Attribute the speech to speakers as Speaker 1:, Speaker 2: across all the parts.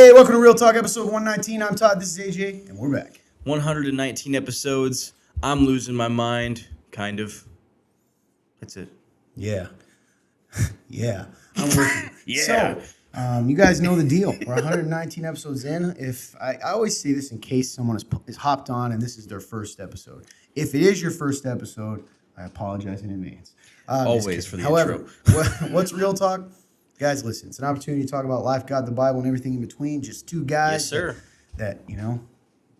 Speaker 1: Hey, welcome to Real Talk, episode 119. I'm Todd, this is AJ, and we're back.
Speaker 2: 119 episodes. I'm losing my mind, kind of. That's it.
Speaker 1: Yeah. Yeah. I'm with you.
Speaker 2: Yeah.
Speaker 1: So, you guys know the deal. We're 119 episodes in. If I always say this in case someone is hopped on and this is their first episode. If it is your first episode, I apologize in advance.
Speaker 2: Always for the
Speaker 1: However,
Speaker 2: intro.
Speaker 1: what's Real Talk? Guys, listen, it's an opportunity to talk about life, God, the Bible, and everything in between. Just two guys
Speaker 2: Yes, sir.
Speaker 1: that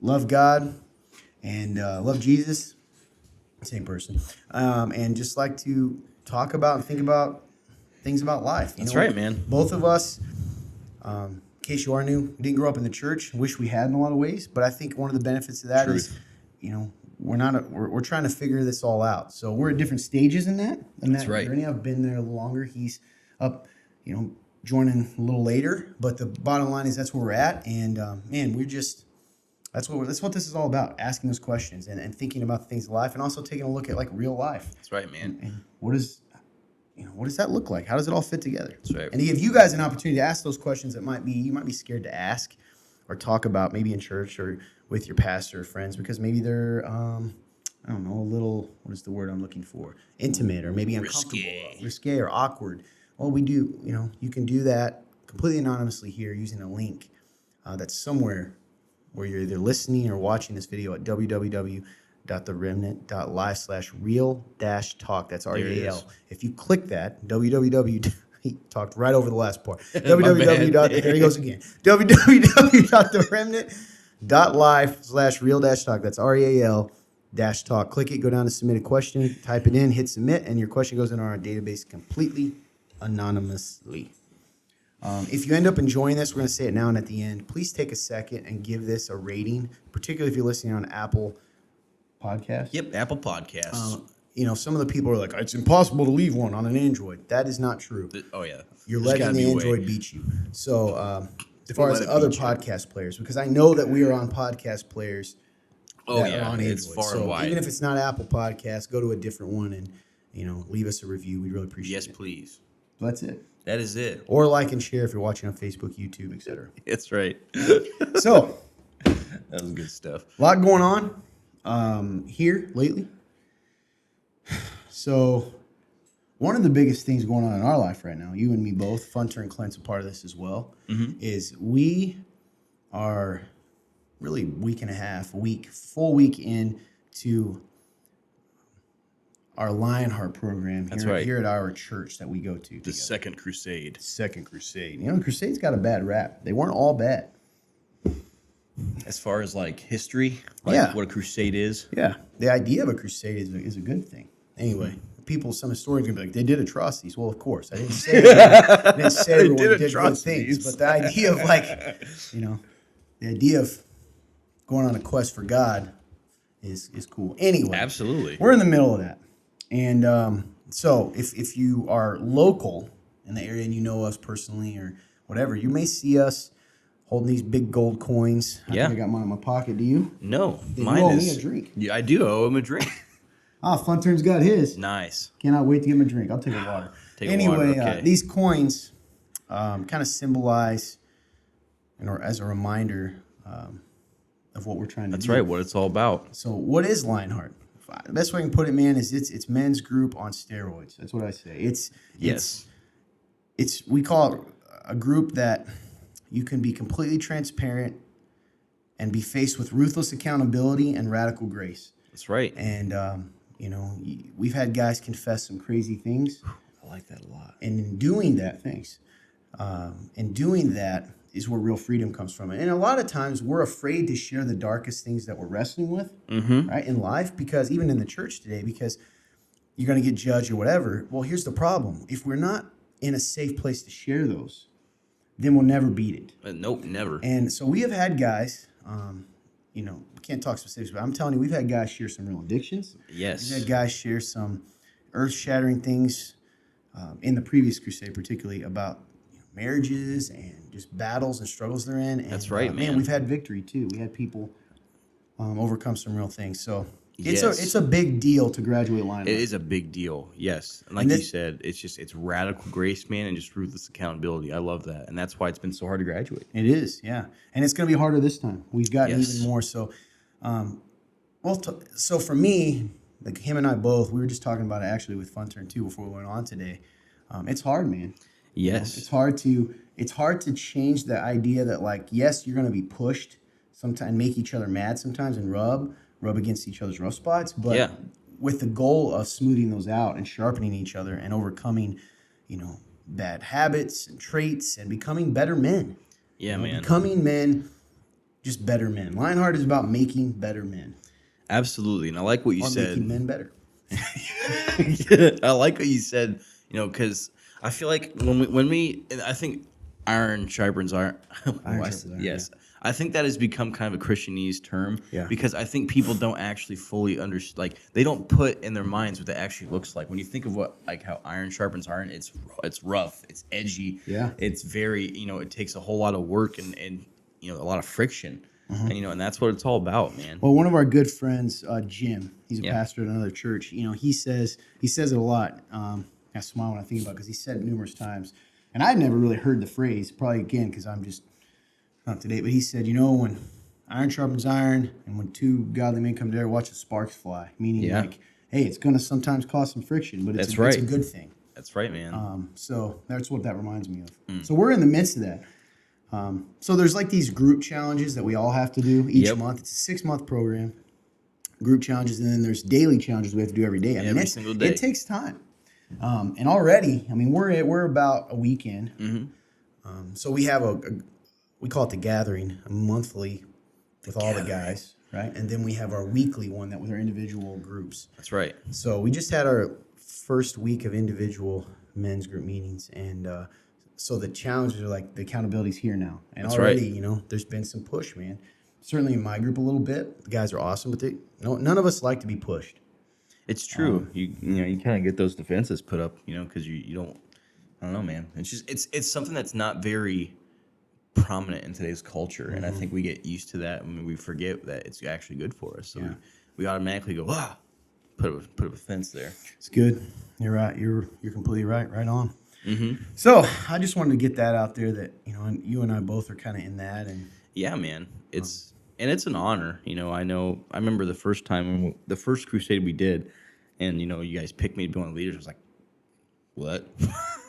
Speaker 1: love God and love Jesus. Same person. And just like to talk about and think about things about life.
Speaker 2: That's right, man.
Speaker 1: Both of us, in case you are new, we didn't grow up in the church. Wish we had in a lot of ways. But I think one of the benefits of that is, we're trying to figure this all out. So we're at different stages in that.
Speaker 2: That's right.
Speaker 1: Journey. I've been there a little longer. He's up, joining a little later. But the bottom line is that's where we're at. And man, that's what this is all about. Asking those questions and thinking about the things of life, and also taking a look at like real life.
Speaker 2: That's right, man.
Speaker 1: And what does that look like? How does it all fit together?
Speaker 2: That's right.
Speaker 1: And to give you guys an opportunity to ask those questions that you might be scared to ask or talk about, maybe in church or with your pastor or friends, because maybe they're a little, what is the word I'm looking for? Intimate, or maybe uncomfortable, risque or awkward. Well, we do, you can do that completely anonymously here using a link that's somewhere where you're either listening or watching this video at www.theremnant.live/real-talk. That's REAL. If you click that, he talked right over the last part. There he goes again. www.theremnant.live/real-talk. That's REAL-talk. Click it, go down to submit a question, type it in, hit submit, and your question goes into our database completely anonymously. If you end up enjoying this, we're going to say it now and at the end. Please take a second and give this a rating, particularly if you're listening on Apple Podcasts.
Speaker 2: Yep, Apple Podcasts.
Speaker 1: Some of the people are like, it's impossible to leave one on an Android. That is not true.
Speaker 2: Oh, yeah.
Speaker 1: You're letting the Android beat you. So as far as other podcast players, because I know that we are on podcast players that are on Android.
Speaker 2: It's far
Speaker 1: so
Speaker 2: and wide.
Speaker 1: Even if it's not Apple Podcasts, go to a different one and leave us a review. We'd really appreciate it.
Speaker 2: Yes, please.
Speaker 1: So that's it.
Speaker 2: That is it.
Speaker 1: Or like and share if you're watching on Facebook, YouTube, etc.
Speaker 2: That's right.
Speaker 1: So,
Speaker 2: that was good stuff.
Speaker 1: A lot going on here lately. So, one of the biggest things going on in our life right now, you and me both, Fun Turn Clint's a part of this as well, is we are really full week into our Lionheart program here at our church that we go to.
Speaker 2: The Second Crusade.
Speaker 1: Second Crusade. Crusade's got a bad rap. They weren't all bad.
Speaker 2: As far as like history, what a crusade is.
Speaker 1: Yeah. The idea of a crusade is a good thing. Anyway, some historians are going to be like, they did atrocities. Well, of course. I didn't say everyone did good things. But the idea of the idea of going on a quest for God is cool. Anyway.
Speaker 2: Absolutely.
Speaker 1: We're in the middle of that. And so if you are local in the area and you know us personally or whatever, you may see us holding these big gold coins. I think I got mine in my pocket. Do you?
Speaker 2: No.
Speaker 1: Mine you owe me a drink.
Speaker 2: Yeah, I do owe him a drink.
Speaker 1: Fun Turn's got his.
Speaker 2: Nice.
Speaker 1: Cannot wait to get him a drink. I'll take a water. These coins kind of symbolize, or as a reminder of what we're trying to do.
Speaker 2: That's right, what it's all about.
Speaker 1: So what is Lionheart? The best way I can put it, man, is it's men's group on steroids. That's what I say. We call it a group that you can be completely transparent and be faced with ruthless accountability and radical grace.
Speaker 2: That's right.
Speaker 1: And we've had guys confess some crazy things.
Speaker 2: I like that a lot.
Speaker 1: And in doing that, is where real freedom comes from. And a lot of times we're afraid to share the darkest things that we're wrestling with, right, in life, because even in the church today, because you're going to get judged or whatever. Well, here's the problem. If we're not in a safe place to share those, then we'll never beat it.
Speaker 2: Nope, never.
Speaker 1: And so we have had guys, we can't talk specifics, but I'm telling you, we've had guys share some real addictions.
Speaker 2: Yes.
Speaker 1: We've had guys share some earth-shattering things in the previous crusade, particularly about marriages and just battles and struggles they're in. And,
Speaker 2: that's right, man.
Speaker 1: We've had victory too. We had people overcome some real things. So it's a big deal to graduate line
Speaker 2: It
Speaker 1: life.
Speaker 2: is a big deal, yes. And like
Speaker 1: And
Speaker 2: you
Speaker 1: this,
Speaker 2: said, it's radical grace, man, and just ruthless accountability. I love that, and that's why it's been so hard to graduate.
Speaker 1: it is, yeah, and it's going to be harder this time. We've gotten even
Speaker 2: Yes.
Speaker 1: more so. So for me, like him and I both, we were just talking about it actually with Fun Turn 2 before we went on today. It's hard, man. You know,
Speaker 2: Yes.
Speaker 1: it's hard to change the idea that like yes, you're going to be pushed sometimes, make each other mad sometimes, and rub against each other's rough spots, but
Speaker 2: Yeah.
Speaker 1: with the goal of smoothing those out and sharpening each other and overcoming, bad habits and traits and becoming better men.
Speaker 2: Yeah, man.
Speaker 1: Becoming men, just better men. Lionheart is about making better men
Speaker 2: Absolutely. And I like what you
Speaker 1: or
Speaker 2: said.
Speaker 1: making men better.
Speaker 2: I like what you said, because I feel like and I think iron sharpens iron.
Speaker 1: Sharpens iron,
Speaker 2: Yes. I think that has become kind of a Christianese term
Speaker 1: Yeah.
Speaker 2: because I think people don't actually fully understand, like they don't put in their minds what that actually looks like. When you think of how iron sharpens iron, it's rough, it's edgy,
Speaker 1: Yeah.
Speaker 2: it's very, it takes a whole lot of work and a lot of friction.
Speaker 1: Mm-hmm.
Speaker 2: And that's what it's all about, man.
Speaker 1: Well, one of our good friends, Jim, he's a
Speaker 2: Yeah.
Speaker 1: pastor at another church. He says it a lot. I smile when I think about it because he said it numerous times, and I'd never really heard the phrase. Probably again because I'm just not up to date. But he said, when iron sharpens iron, and when two godly men come together, watch the sparks fly. Meaning,
Speaker 2: Yeah.
Speaker 1: like, hey, it's going to sometimes cause some friction, but
Speaker 2: That's
Speaker 1: it's
Speaker 2: right.
Speaker 1: a good thing.
Speaker 2: That's right, man.
Speaker 1: So that's what that reminds me of. So we're in the midst of that. So there's like these group challenges that we all have to do each
Speaker 2: Yep.
Speaker 1: month. It's a 6-month program, group challenges, and then there's daily challenges we have to do every day.
Speaker 2: Every single day.
Speaker 1: It takes time. And already, we're about a week in.
Speaker 2: Mm-hmm.
Speaker 1: So we have we call it the gathering, a monthly with all the guys, right? And then we have our weekly one that with our individual groups.
Speaker 2: That's right.
Speaker 1: So we just had our first week of individual men's group meetings, and so the challenges are like the accountability's here now, and
Speaker 2: That's
Speaker 1: already there's been some push, man. Certainly in my group a little bit. The guys are awesome, but none of us like to be pushed.
Speaker 2: It's true. You kind of get those defenses put up, because you don't. I don't know, man. It's just it's something that's not very prominent in today's culture, and I think we get used to that, and we forget that it's actually good for us. So we automatically go, put up a fence there.
Speaker 1: It's good. You're right. You're completely right. Right on.
Speaker 2: Mm-hmm.
Speaker 1: So I just wanted to get that out there that and you and I both are kind of in that, and
Speaker 2: Yeah, man. It's an honor. I remember the first time the first crusade we did, and you guys picked me to be one of the leaders. I was like, what?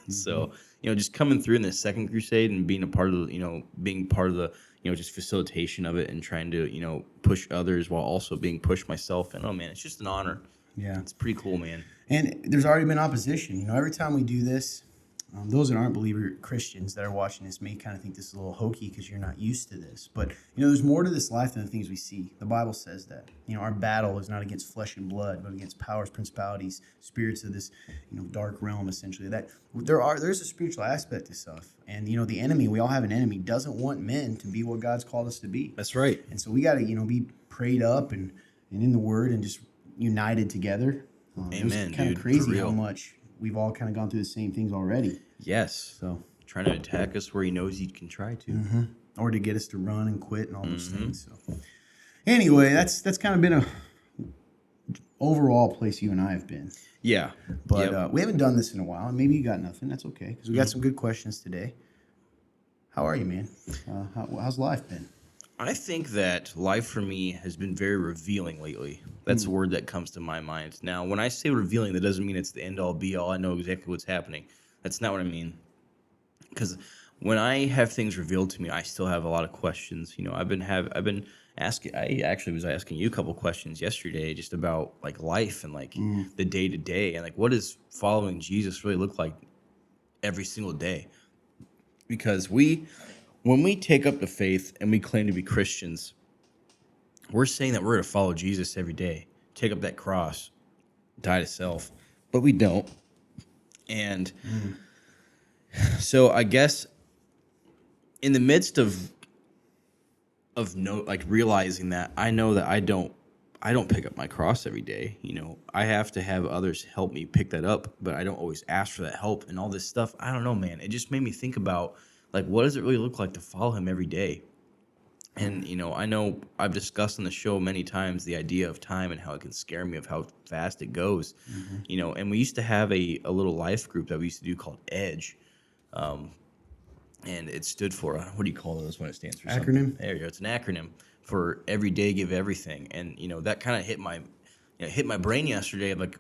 Speaker 2: So just coming through in the second crusade and being a part of the just facilitation of it and trying to push others while also being pushed myself. And man, it's just an honor.
Speaker 1: yeah.
Speaker 2: It's pretty cool, man.
Speaker 1: And there's already been opposition. Every time we do this, those that aren't believer Christians that are watching this may kind of think this is a little hokey because you're not used to this. But, there's more to this life than the things we see. The Bible says that. Our battle is not against flesh and blood, but against powers, principalities, spirits of this, dark realm, essentially. That there's a spiritual aspect to stuff. And, the enemy, we all have an enemy, doesn't want men to be what God's called us to be.
Speaker 2: That's right.
Speaker 1: And so we got to, be prayed up and in the Word and just united together.
Speaker 2: Amen,
Speaker 1: It's kind
Speaker 2: dude,
Speaker 1: of
Speaker 2: for
Speaker 1: crazy
Speaker 2: real.
Speaker 1: how much we've all kind of gone through the same things already.
Speaker 2: Yes.
Speaker 1: So,
Speaker 2: Trying to attack us where he knows he can try to.
Speaker 1: or to get us to run and quit and all those things. So, anyway, that's kind of been a overall place you and I have been.
Speaker 2: Yeah.
Speaker 1: But
Speaker 2: Yep.
Speaker 1: we haven't done this in a while, and maybe you got nothing. That's okay because we got some good questions today. How are you, man? How's life been?
Speaker 2: I think that life for me has been very revealing lately. That's a word that comes to my mind. Now, when I say revealing, that doesn't mean it's the end all be all. I know exactly what's happening. That's not what I mean. Because when I have things revealed to me, I still have a lot of questions. I've been asking. I actually was asking you a couple questions yesterday, just about like life and like the day to day, and like what does following Jesus really look like every single day? Because when we take up the faith and we claim to be Christians, we're saying that we're going to follow Jesus every day, take up that cross, die to self, but we don't. And so I guess in the midst of realizing that, I know that I don't pick up my cross every day. I have to have others help me pick that up, but I don't always ask for that help and all this stuff. I don't know, man. It just made me think about like, what does it really look like to follow him every day? And, I know I've discussed on the show many times the idea of time and how it can scare me of how fast it goes.
Speaker 1: Hmm.
Speaker 2: And we used to have a little life group that we used to do called EDGE. And it stood for, what do you call those when it stands for something?
Speaker 1: Acronym.
Speaker 2: There you go. It's an acronym for every day, give everything. And, that kind of hit my brain yesterday. Like,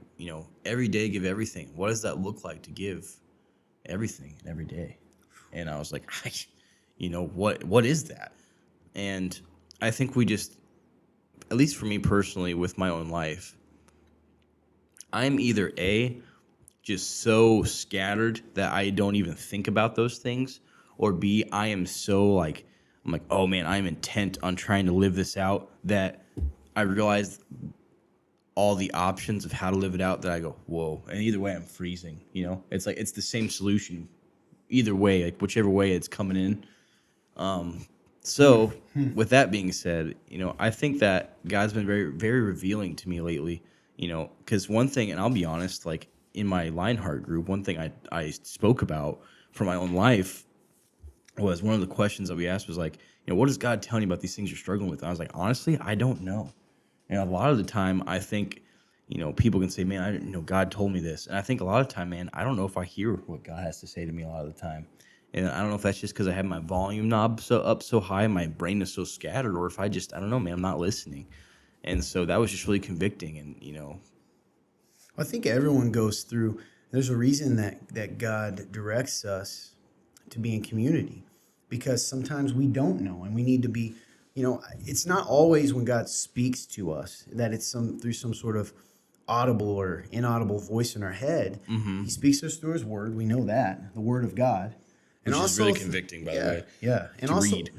Speaker 2: every day, give everything. What does that look like to give everything every day? And I was like, what is that? And I think we just, at least for me personally, with my own life, I'm either just so scattered that I don't even think about those things, or B, I am so like, I'm like, oh man, I'm intent on trying to live this out that I realize all the options of how to live it out that I go, whoa. And either way, I'm freezing, It's like, it's the same solution either way, like whichever way it's coming in. So, with that being said, I think that God's been very, very revealing to me lately, because one thing, and I'll be honest, like in my Lionheart group, one thing I spoke about for my own life was one of the questions that we asked was like, what is God telling you about these things you're struggling with? And I was like, honestly, I don't know. And a lot of the time, I think, people can say, man, God told me this. And I think a lot of the time, man, I don't know if I hear what God has to say to me a lot of the time. And I don't know if that's just because I have my volume knob so high, my brain is so scattered, or if I don't know, man, I'm not listening. And so that was just really convicting. And,
Speaker 1: I think everyone goes through. There's a reason that God directs us to be in community, because sometimes we don't know, and we need to be. It's not always when God speaks to us that it's through some sort of audible or inaudible voice in our head.
Speaker 2: mm-hmm.
Speaker 1: He speaks to us through His Word. We know that, the Word of God, and
Speaker 2: Which is
Speaker 1: also
Speaker 2: really convicting, by the way,
Speaker 1: and
Speaker 2: to
Speaker 1: also
Speaker 2: read.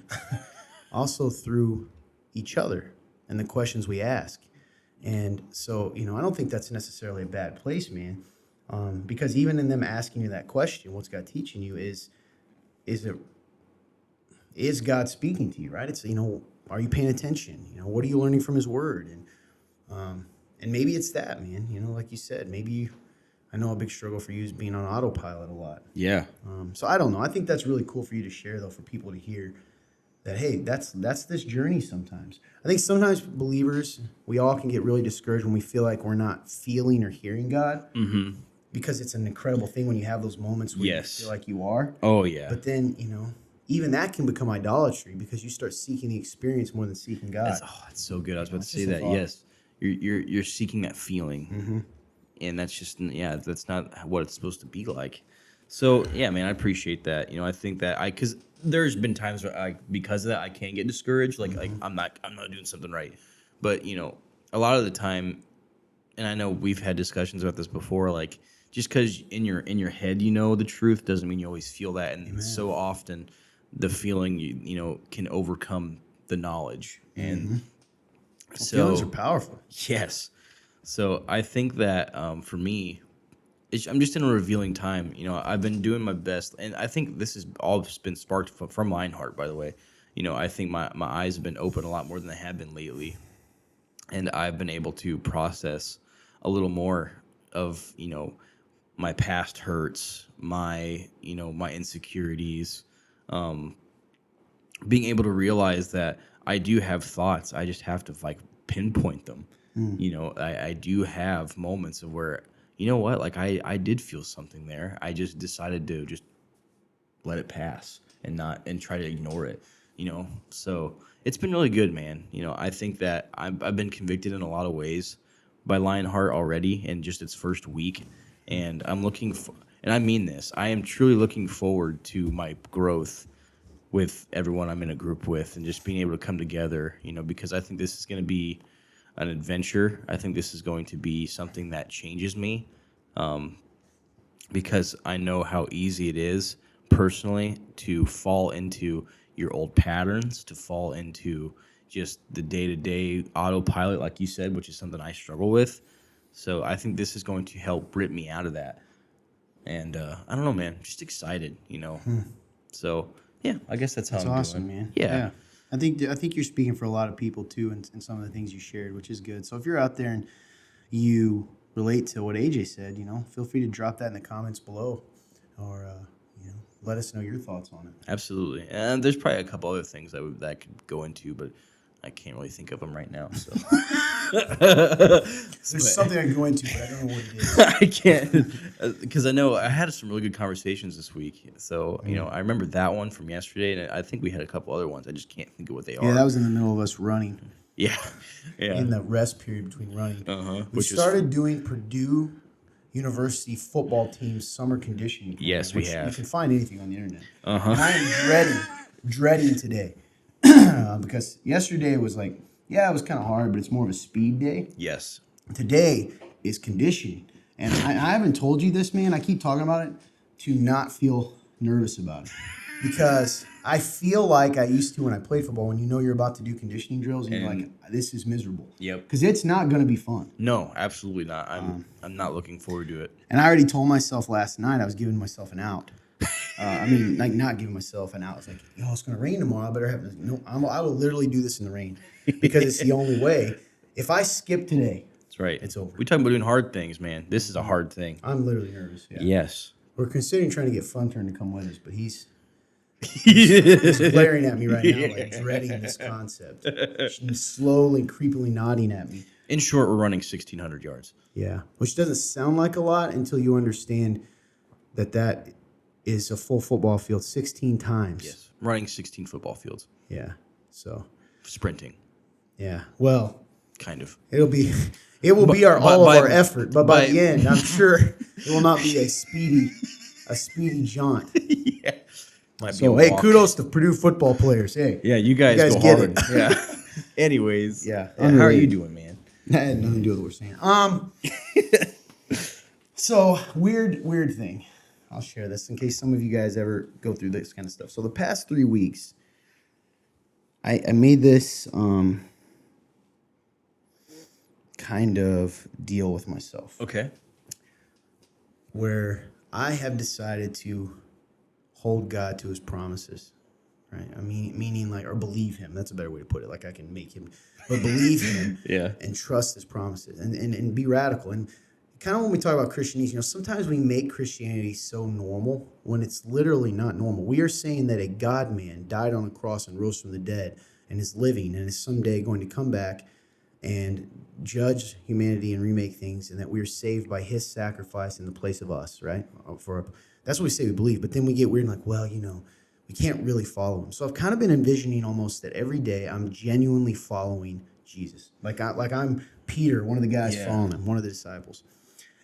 Speaker 1: also through each other and the questions we ask. And so, I don't think that's necessarily a bad place, man. Because even in them asking you that question, what's God teaching you is it is God speaking to you, right? It's, are you paying attention? What are you learning from His Word? And maybe it's that, man. Like you said, I know a big struggle for you is being on autopilot a lot.
Speaker 2: Yeah.
Speaker 1: So I don't know. I think that's really cool for you to share, though, for people to hear that, hey, that's this journey sometimes. I think sometimes believers, we all can get really discouraged when we feel like we're not feeling or hearing God,
Speaker 2: Mm-hmm.
Speaker 1: because it's an incredible thing when you have those moments where
Speaker 2: Yes.
Speaker 1: you feel like you are.
Speaker 2: Oh, yeah.
Speaker 1: But then, even that can become idolatry because you start seeking the experience more than seeking God.
Speaker 2: That's so good. I was about to
Speaker 1: It's
Speaker 2: say
Speaker 1: just a
Speaker 2: that.
Speaker 1: thought.
Speaker 2: Yes. You're seeking that feeling.
Speaker 1: Mm-hmm.
Speaker 2: And that's just, that's not what it's supposed to be like. So yeah, man, I appreciate that. I think that because there's been times where because of that I can get discouraged, like I'm not doing something right. But a lot of the time, and I know we've had discussions about this before, like just because in your head the truth doesn't mean you always feel that. And
Speaker 1: Amen.
Speaker 2: so often the feeling can overcome the knowledge. And so
Speaker 1: Feelings are powerful.
Speaker 2: yes. So I think that for me, I'm just in a revealing time. I've been doing my best, and I think this has all been sparked from Lionheart, by the way. I think my eyes have been open a lot more than they have been lately, and I've been able to process a little more of my past hurts, my insecurities, um, being able to realize that I do have thoughts. I just have to like pinpoint them. I do have moments of where, what, like I did feel something there. I just decided to just let it pass and try to ignore it, So it's been really good, man. I think that I've been convicted in a lot of ways by Lionheart already in just its first week. And and I mean this, I am truly looking forward to my growth with everyone I'm in a group with and just being able to come together, because I think this is going to be an adventure. I think this is going to be something that changes me, because I know how easy it is personally to fall into your old patterns, to fall into just the day-to-day autopilot, like you said, which is something I struggle with. So I think this is going to help rip me out of that. And I don't know, man, just excited. So yeah, I guess that's how
Speaker 1: That's
Speaker 2: I'm
Speaker 1: awesome,
Speaker 2: doing.
Speaker 1: man.
Speaker 2: Yeah.
Speaker 1: I think you're speaking for a lot of people too, in some of the things you shared, which is good. So if you're out there and you relate to what AJ said, feel free to drop that in the comments below, or let us know your thoughts on it.
Speaker 2: Absolutely. And there's probably a couple other things that I could go into, but I can't really think of them right now. So
Speaker 1: There's something I can go into, but I don't know what it is.
Speaker 2: I can't, because I know I had some really good conversations this week. So I remember that one from yesterday, and I think we had a couple other ones. I just can't think of what they are.
Speaker 1: Yeah, that was in the middle of us running.
Speaker 2: Yeah.
Speaker 1: In the rest period between running. We
Speaker 2: Which
Speaker 1: started doing Purdue University football team's summer conditioning program,
Speaker 2: Yes, we
Speaker 1: which
Speaker 2: have.
Speaker 1: You can find anything on the internet.
Speaker 2: Uh-huh.
Speaker 1: And I am dreading today. Because yesterday was like, yeah, it was kind of hard, but it's more of a speed day.
Speaker 2: Yes.
Speaker 1: Today is conditioning. And I haven't told you this, man. I keep talking about it to not feel nervous about it. Because I feel like I used to when I played football, when you know you're about to do conditioning drills and you're like, this is miserable.
Speaker 2: Yep.
Speaker 1: Because it's not going to be fun.
Speaker 2: No, absolutely not. I'm not looking forward to it.
Speaker 1: And I already told myself last night I was giving myself an out. Like not giving myself an out. It's like, it's going to rain tomorrow. I better have this. No, I will literally do this in the rain because it's the only way. If I skip today,
Speaker 2: That's right.
Speaker 1: It's over.
Speaker 2: We're talking about doing hard things, man. This is a hard thing.
Speaker 1: I'm literally nervous. Yeah.
Speaker 2: Yes.
Speaker 1: We're considering trying to get Funtern to come with us, but he's glaring at me right now, like dreading this concept. She's slowly, creepily nodding at me.
Speaker 2: In short, we're running 1,600 yards.
Speaker 1: Yeah, which doesn't sound like a lot until you understand that is a full football field 16 times.
Speaker 2: Yes. Running 16 football fields.
Speaker 1: Yeah, so.
Speaker 2: Sprinting.
Speaker 1: Yeah, well.
Speaker 2: Kind of.
Speaker 1: It will be our effort, but by the end, I'm sure it will not be a speedy jaunt.
Speaker 2: Yeah.
Speaker 1: So, hey, kudos to Purdue football players. Hey.
Speaker 2: Yeah, you guys go
Speaker 1: get
Speaker 2: hard.
Speaker 1: it.
Speaker 2: Yeah. Anyways.
Speaker 1: Yeah.
Speaker 2: How are you doing, man?
Speaker 1: That had nothing to do with what we're saying. So, weird thing. I'll share this in case some of you guys ever go through this kind of stuff. So, the past 3 weeks, I made this kind of deal with myself.
Speaker 2: Okay.
Speaker 1: Where I have decided to hold God to his promises, right? I mean, meaning like, or believe him. That's a better way to put it. Like I can make him, but believe him and trust his promises and be radical. And kind of when we talk about Christianese, sometimes we make Christianity so normal when it's literally not normal. We are saying that a God-man died on the cross and rose from the dead and is living and is someday going to come back and judge humanity and remake things, and that we are saved by his sacrifice in the place of us, right? That's what we say we believe, but then we get weird and like, well, we can't really follow him. So I've kind of been envisioning almost that every day I'm genuinely following Jesus. Like I'm Peter, one of the guys following him, one of the disciples.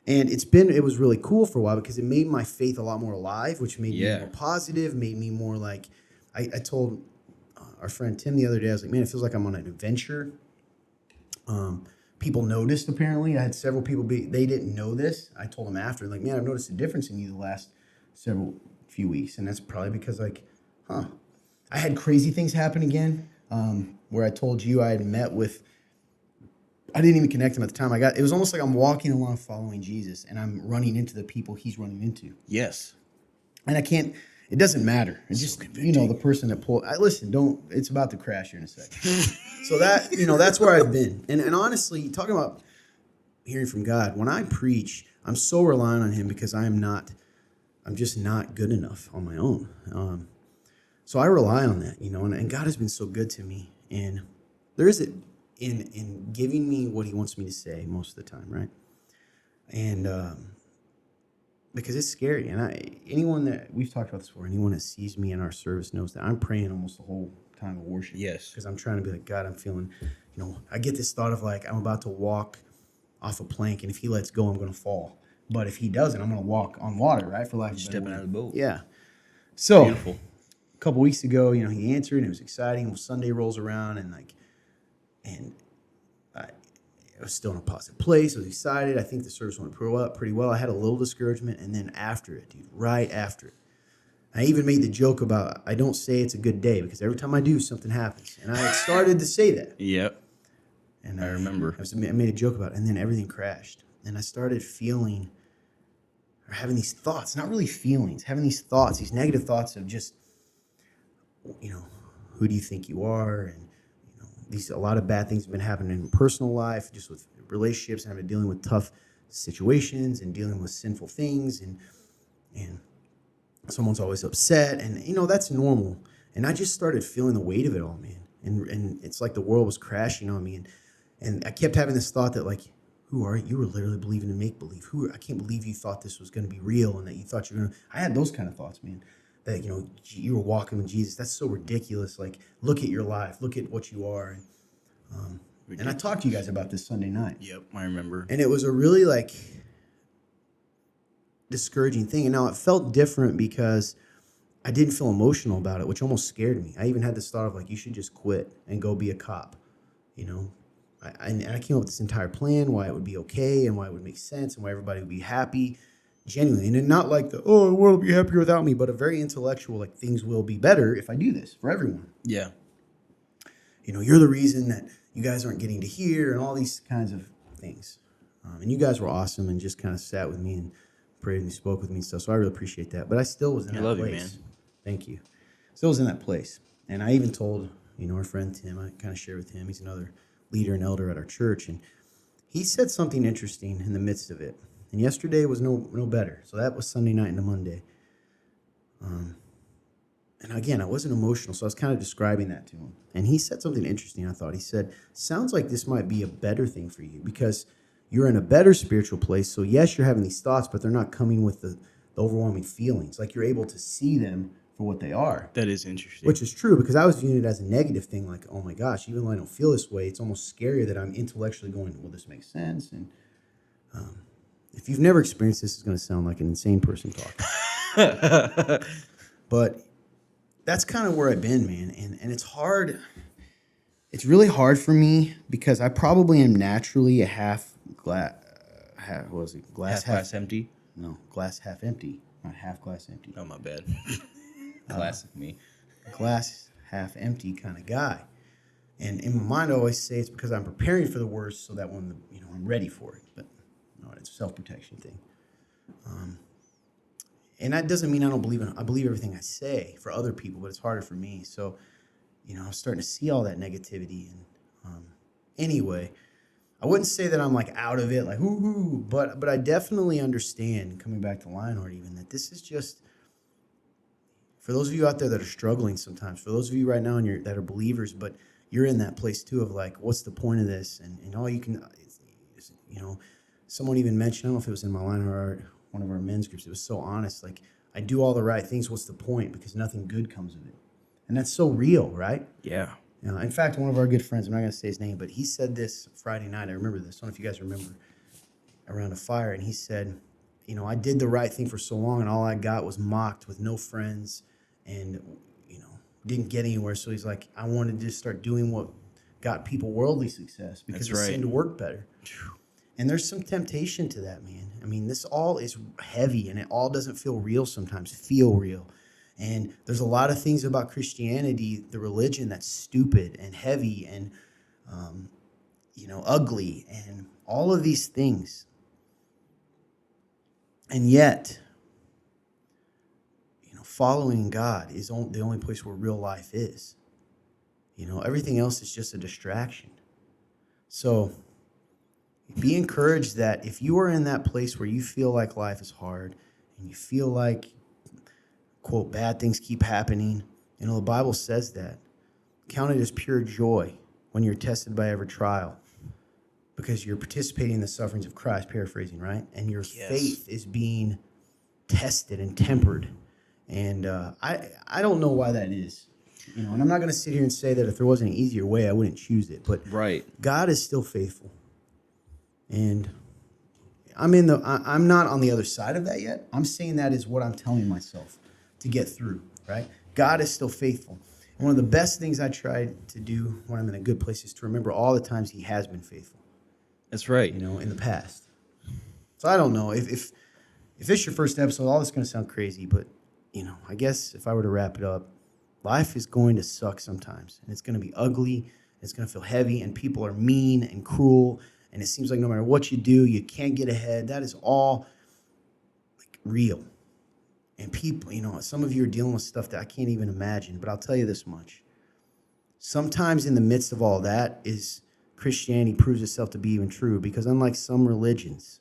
Speaker 1: And it was really cool for a while because it made my faith a lot more alive, which made me more positive, made me more like, I told our friend Tim the other day, I was like, man, it feels like I'm on an adventure. People noticed, apparently. I had several people they didn't know this. I told them after, like, man, I've noticed a difference in you the last few weeks. And that's probably because, like, I had crazy things happen again, where I told you I had met with, I didn't even connect him at the time. It was almost like I'm walking along following Jesus, and I'm running into the people he's running into.
Speaker 2: Yes.
Speaker 1: And it doesn't matter. It's just, the person that pulled, it's about to crash here in a second. So that's where I've been. And honestly, talking about hearing from God, when I preach, I'm so reliant on him because I'm just not good enough on my own. So I rely on that, and God has been so good to me. And there is it in giving me what he wants me to say most of the time, right? And because it's scary. And anyone that we've talked about this before, anyone that sees me in our service knows that I'm praying almost the whole time of worship.
Speaker 2: Yes.
Speaker 1: Because I'm trying to be like, God, I'm feeling, I get this thought of like, I'm about to walk off a plank, and if he lets go, I'm going to fall. But if he doesn't, I'm going to walk on water, right? For lack of a better
Speaker 2: stepping
Speaker 1: word.
Speaker 2: out of the boat.
Speaker 1: Yeah. So
Speaker 2: beautiful.
Speaker 1: A couple weeks ago, he answered, and it was exciting. Sunday rolls around, and I was still in a positive place. I was excited. I think the service went pretty well. I had a little discouragement, and then after it, dude, right after it, I even made the joke about I don't say it's a good day because every time I do, something happens. And I had started to say that.
Speaker 2: Yep.
Speaker 1: And
Speaker 2: I remember.
Speaker 1: I made a joke about it, and then everything crashed. And I started feeling or having these thoughts, not really feelings, having these thoughts, these negative thoughts of just, who do you think you are? And a lot of bad things have been happening in personal life, just with relationships, and I've been dealing with tough situations and dealing with sinful things. And Someone's always upset, and that's normal. And I just started feeling the weight of it all, man. And it's like the world was crashing on me, and I kept having this thought that, like, who are you? You were literally believing in make believe. I can't believe you thought this was going to be real, and that you thought you're going to. I had those kind of thoughts, man. That you were walking with Jesus. That's so ridiculous. Like, look at your life. Look at what you are. And I talked to you guys about this Sunday night.
Speaker 2: Yep, I remember.
Speaker 1: And it was a really like discouraging thing. And now it felt different because I didn't feel emotional about it, which almost scared me. I even had this thought of like, you should just quit and go be a cop. And I came up with this entire plan, why it would be okay and why it would make sense and why everybody would be happy, genuinely. And not like the world will be happier without me, but a very intellectual, like, things will be better if I do this for everyone.
Speaker 2: Yeah.
Speaker 1: You're the reason that you guys aren't getting to hear and all these kinds of things. And you guys were awesome and just kind of sat with me and prayed and spoke with me and stuff. So I really appreciate that. But I still was in that place. I love you, man. Thank you. Still was in that place. And I even told, our friend Tim, I kind of shared with him. He's another leader and elder at our church. And he said something interesting in the midst of it. And yesterday was no better. So that was Sunday night into Monday. And again, I wasn't emotional, so I was kind of describing that to him. And he said something interesting, I thought. He said, sounds like this might be a better thing for you because you're in a better spiritual place. So yes, you're having these thoughts, but they're not coming with the overwhelming feelings. Like, you're able to see them for what they are.
Speaker 2: That is interesting.
Speaker 1: Which is true, because I was viewing it as a negative thing. Like, oh my gosh, even though I don't feel this way, it's almost scarier that I'm intellectually going, well, this makes sense. And if you've never experienced this, it's going to sound like an insane person talking. But that's kind of where I've been, man. And it's hard. It's really hard for me because I probably am naturally a glass half
Speaker 2: empty?
Speaker 1: No, glass half empty, not half glass empty.
Speaker 2: Oh, my bad. Classic me.
Speaker 1: Glass half empty kind of guy. And in my mind, I always say it's because I'm preparing for the worst so that when I'm ready for it. But no, it's a self-protection thing. And that doesn't mean I don't believe I believe everything I say for other people, but it's harder for me. So, I was starting to see all that negativity. And anyway, I wouldn't say that I'm like out of it, like whoo, but I definitely understand, coming back to Lionheart even, that this is just, for those of you out there that are struggling sometimes, for those of you right now that are believers, but you're in that place too of like, what's the point of this? And all you can, someone even mentioned, I don't know if it was in my Lionheart, one of our men's groups, it was so honest, like, I do all the right things, what's the point? Because nothing good comes of it. And that's so real, right?
Speaker 2: Yeah.
Speaker 1: In fact, one of our good friends, I'm not going to say his name, but he said this Friday night. I remember this. I don't know if you guys remember, around a fire. And he said, I did the right thing for so long, and all I got was mocked with no friends and, didn't get anywhere. So he's like, I wanted to just start doing what got people worldly success because it seemed to work better. And there's some temptation to that, man. I mean, this all is heavy, and it all doesn't feel real sometimes, feel real. And there's a lot of things about Christianity, the religion, that's stupid and heavy and, ugly and all of these things. And yet, following God is the only place where real life is. Everything else is just a distraction. So be encouraged that if you are in that place where you feel like life is hard and you feel like, quote, bad things keep happening, the Bible says that. Count it as pure joy when you're tested by every trial because you're participating in the sufferings of Christ, paraphrasing, right? And your faith is being tested and tempered. And I don't know why that is. And I'm not going to sit here and say that if there wasn't an easier way, I wouldn't choose it. But God is still faithful. And I'm not on the other side of that yet. I'm saying that is what I'm telling myself to get through, right? God is still faithful. And one of the best things I try to do when I'm in a good place is to remember all the times he has been faithful.
Speaker 2: That's right.
Speaker 1: In the past. So I don't know. If this is your first episode, all this is going to sound crazy, but, I guess if I were to wrap it up, life is going to suck sometimes. And it's going to be ugly. It's going to feel heavy. And people are mean and cruel. And it seems like no matter what you do, you can't get ahead. That is all like real. And people, some of you are dealing with stuff that I can't even imagine. But I'll tell you this much. Sometimes in the midst of all that is Christianity proves itself to be even true. Because unlike some religions,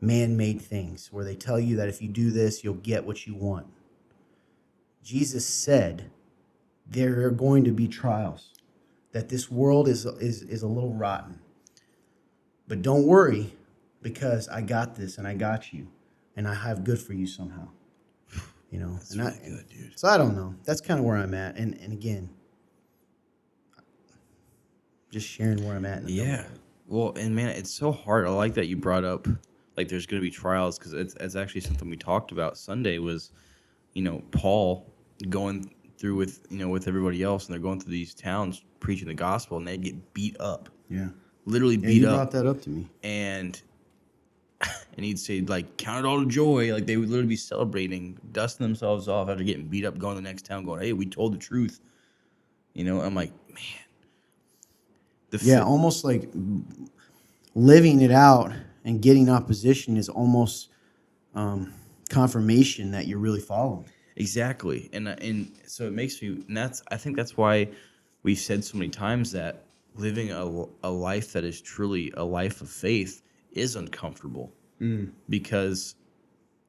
Speaker 1: man-made things where they tell you that if you do this, you'll get what you want. Jesus said there are going to be trials, that this world is a little rotten. But don't worry, because I got this and I got you, and I have good for you somehow. You know,
Speaker 2: That's really good, dude.
Speaker 1: So I don't know. That's kind of where I'm at. And again, just sharing where I'm at.
Speaker 2: Yeah. Well, and man, it's so hard. I like that you brought up like there's going to be trials, because it's actually something we talked about Sunday was, Paul going through with everybody else, and they're going through these towns preaching the gospel, and they get beat up.
Speaker 1: Yeah.
Speaker 2: Literally
Speaker 1: Yeah,
Speaker 2: beat
Speaker 1: you
Speaker 2: up.
Speaker 1: brought that up to me.
Speaker 2: And he'd say, like, count it all joy. Like, they would literally be celebrating, dusting themselves off after getting beat up, going to the next town, going, hey, we told the truth. I'm like, man.
Speaker 1: Almost like living it out and getting opposition is almost confirmation that you're really following.
Speaker 2: Exactly. And so it makes me, and I think that's why we've said so many times that living a life that is truly a life of faith is uncomfortable. Because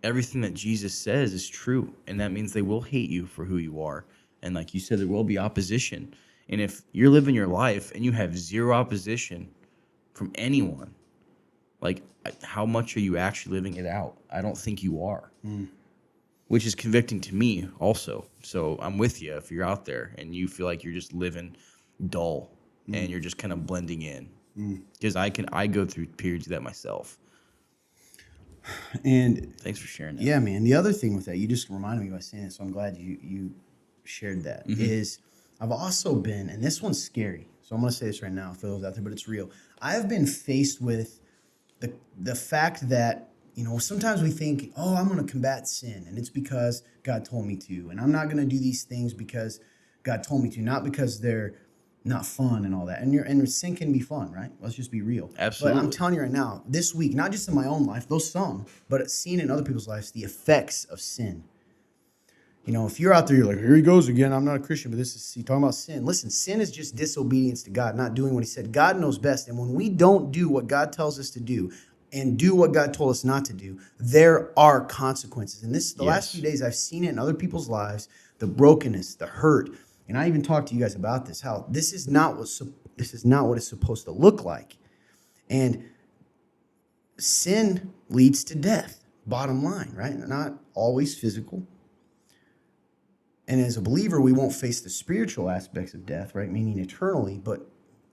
Speaker 2: everything that Jesus says is true, and that means they will hate you for who you are. And like you said, there will be opposition. And if you're living your life and you have zero opposition from anyone, like, how much are you actually living it out? I don't think you are. Which is convicting to me also. So I'm with you if you're out there and you feel like you're just living dull and you're just kind of blending in. Because I go through periods of that myself.
Speaker 1: And
Speaker 2: thanks for sharing that.
Speaker 1: Yeah, man. The other thing with that, you just reminded me by saying it, so I'm glad you shared that, is I've also been, and this one's scary, so I'm going to say this right now for those out there, but it's real. I have been faced with the fact that, sometimes we think, oh, I'm going to combat sin, and it's because God told me to, and I'm not going to do these things because God told me to, not because they're not fun and all that. And sin can be fun, right? Let's just be real.
Speaker 2: Absolutely.
Speaker 1: But I'm telling you right now, this week, not just in my own life, though some, but seeing in other people's lives, the effects of sin. If you're out there, you're like, here he goes again. I'm not a Christian, but this is talking about sin. Listen, sin is just disobedience to God, not doing what he said. God knows best. And when we don't do what God tells us to do and do what God told us not to do, there are consequences. And the last few days, I've seen it in other people's lives, the brokenness, the hurt. And I even talked to you guys about this, how this is not what it's supposed to look like. And sin leads to death, bottom line, right? Not always physical. And as a believer, we won't face the spiritual aspects of death, right? Meaning eternally, but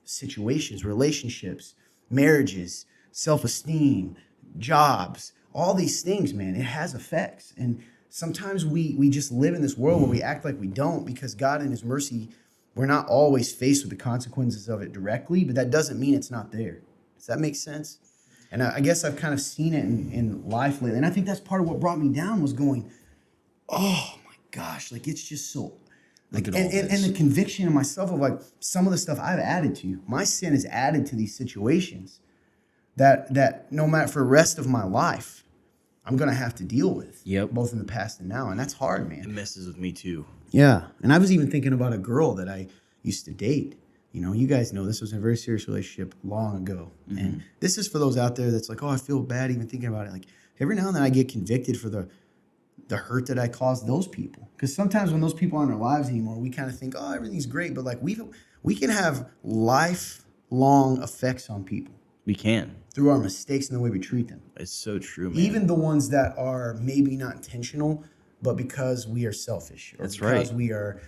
Speaker 1: situations, relationships, marriages, self-esteem, jobs, all these things, man, it has effects. And sometimes we just live in this world where we act like we don't, because God in his mercy, we're not always faced with the consequences of it directly, but that doesn't mean it's not there. Does that make sense? And I guess I've kind of seen it in life lately. And I think that's part of what brought me down, was going, oh my gosh, like it's just so, like, and the conviction in myself of like some of the stuff I've added to. My sin is added to these situations that no matter for the rest of my life, I'm going to have to deal with.
Speaker 2: Yep.
Speaker 1: Both in the past and now. And that's hard, man.
Speaker 2: It messes with me too.
Speaker 1: Yeah. And I was even thinking about a girl that I used to date. You guys know this was a very serious relationship long ago. And this is for those out there that's like, oh, I feel bad even thinking about it. Like every now and then I get convicted for the hurt that I caused those people. Because sometimes when those people aren't in our lives anymore, we kind of think, oh, everything's great. But like we can have lifelong effects on people.
Speaker 2: We can.
Speaker 1: Through our mistakes and the way we treat them.
Speaker 2: It's so true, man.
Speaker 1: Even the ones that are maybe not intentional, but because we are selfish. Or
Speaker 2: That's
Speaker 1: because
Speaker 2: right.
Speaker 1: we are.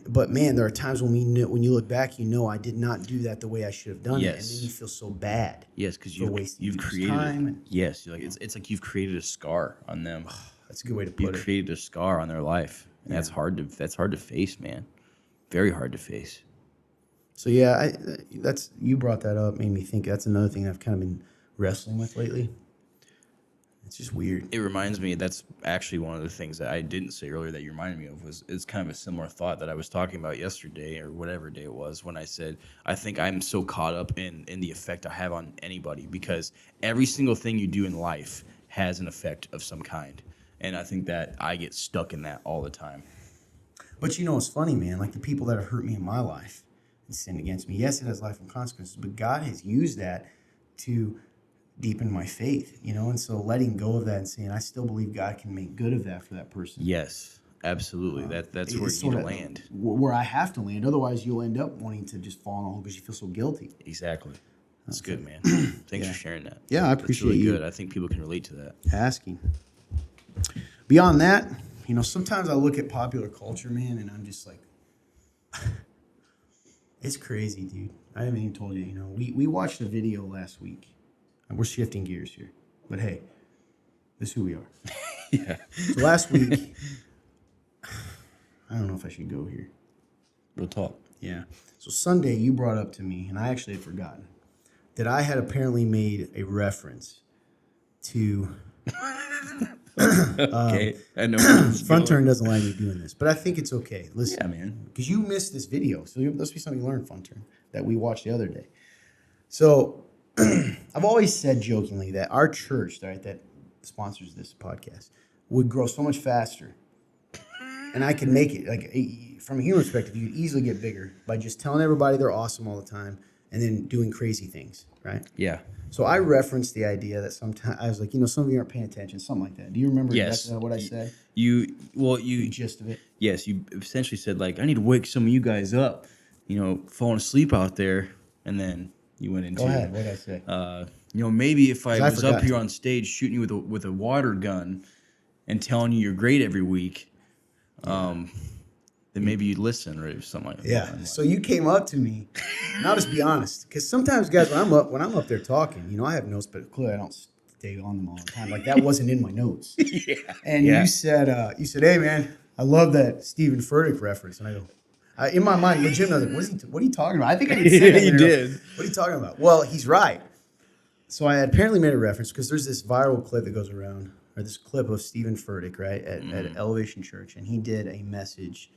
Speaker 1: But man, there are times when when you look back, I did not do that the way I should have done it, and then you feel so bad.
Speaker 2: Yes, because
Speaker 1: you've
Speaker 2: created
Speaker 1: time.
Speaker 2: Yes, it's like you've created a scar on them.
Speaker 1: That's a good way to put it.
Speaker 2: You've created a scar on their life, and that's hard to face, man. Very hard to face.
Speaker 1: So yeah, you brought that up, made me think. That's another thing I've kind of been wrestling with lately. It's just weird.
Speaker 2: It reminds me, that's actually one of the things that I didn't say earlier that you reminded me of, is kind of a similar thought that I was talking about yesterday, or whatever day it was, when I said I think I'm so caught up in the effect I have on anybody, because every single thing you do in life has an effect of some kind. And I think that I get stuck in that all the time.
Speaker 1: But it's funny, man, like the people that have hurt me in my life and sinned against me, yes, it has lifelong consequences, but God has used that to deepen my faith, and so letting go of that and saying, I still believe God can make good of that for that person.
Speaker 2: Yes. Absolutely. That's where
Speaker 1: It's
Speaker 2: you need
Speaker 1: sort
Speaker 2: to
Speaker 1: of
Speaker 2: land.
Speaker 1: where I have to land. Otherwise, you'll end up wanting to just fall in a hole because you feel so guilty.
Speaker 2: Exactly. That's good, man. Thanks
Speaker 1: Yeah.
Speaker 2: for sharing that.
Speaker 1: Yeah, I
Speaker 2: That's
Speaker 1: appreciate
Speaker 2: really
Speaker 1: you
Speaker 2: good. I think people can relate to that.
Speaker 1: asking. Beyond that, sometimes I look at popular culture, man, and I'm just like, it's crazy, dude. I haven't even told you. We watched a video last week. And we're shifting gears here, but hey, this is who we are.
Speaker 2: Yeah.
Speaker 1: So last week, I don't know if I should go here.
Speaker 2: Real talk.
Speaker 1: Yeah. So Sunday, you brought up to me, and I actually had forgotten that I had apparently made a reference to.
Speaker 2: Okay. I know where this is
Speaker 1: Fun
Speaker 2: going.
Speaker 1: Turn doesn't like me doing this, but I think it's okay. Listen,
Speaker 2: Yeah, man.
Speaker 1: because you missed this video, so there must be something you learned, Fun Turn, that we watched the other day. So I've always said jokingly that our church, right, that sponsors this podcast, would grow so much faster, and I could make it from a human perspective, you could easily get bigger by just telling everybody they're awesome all the time and then doing crazy things, right?
Speaker 2: Yeah.
Speaker 1: So I referenced the idea that sometimes I was like, some of you aren't paying attention, something like that. Do you remember
Speaker 2: Yes.
Speaker 1: exactly what I said?
Speaker 2: The
Speaker 1: Gist of it.
Speaker 2: Yes, you essentially said like, I need to wake some of you guys up, falling asleep out there, and then you went into.
Speaker 1: Go ahead. What did I say?
Speaker 2: Maybe if I was up
Speaker 1: forgot
Speaker 2: here
Speaker 1: to.
Speaker 2: on stage shooting you with a water gun, and telling you you're great every week, then maybe you'd listen or something like that.
Speaker 1: Yeah. So you came up to me, and I'll just be honest, because sometimes, guys, when I'm up there talking, I have notes, but clearly I don't stay on them all the time. Like that wasn't in my notes.
Speaker 2: Yeah.
Speaker 1: And you said, "Hey, man, I love that Steven Furtick reference." And I go, in my mind, legitimately, what are you talking about? I think I did say that.
Speaker 2: You did.
Speaker 1: What are you talking about? Well, he's right. So I had apparently made a reference because there's this viral clip that goes around, or this clip of Steven Furtick, right, at Elevation Church, and he did a message,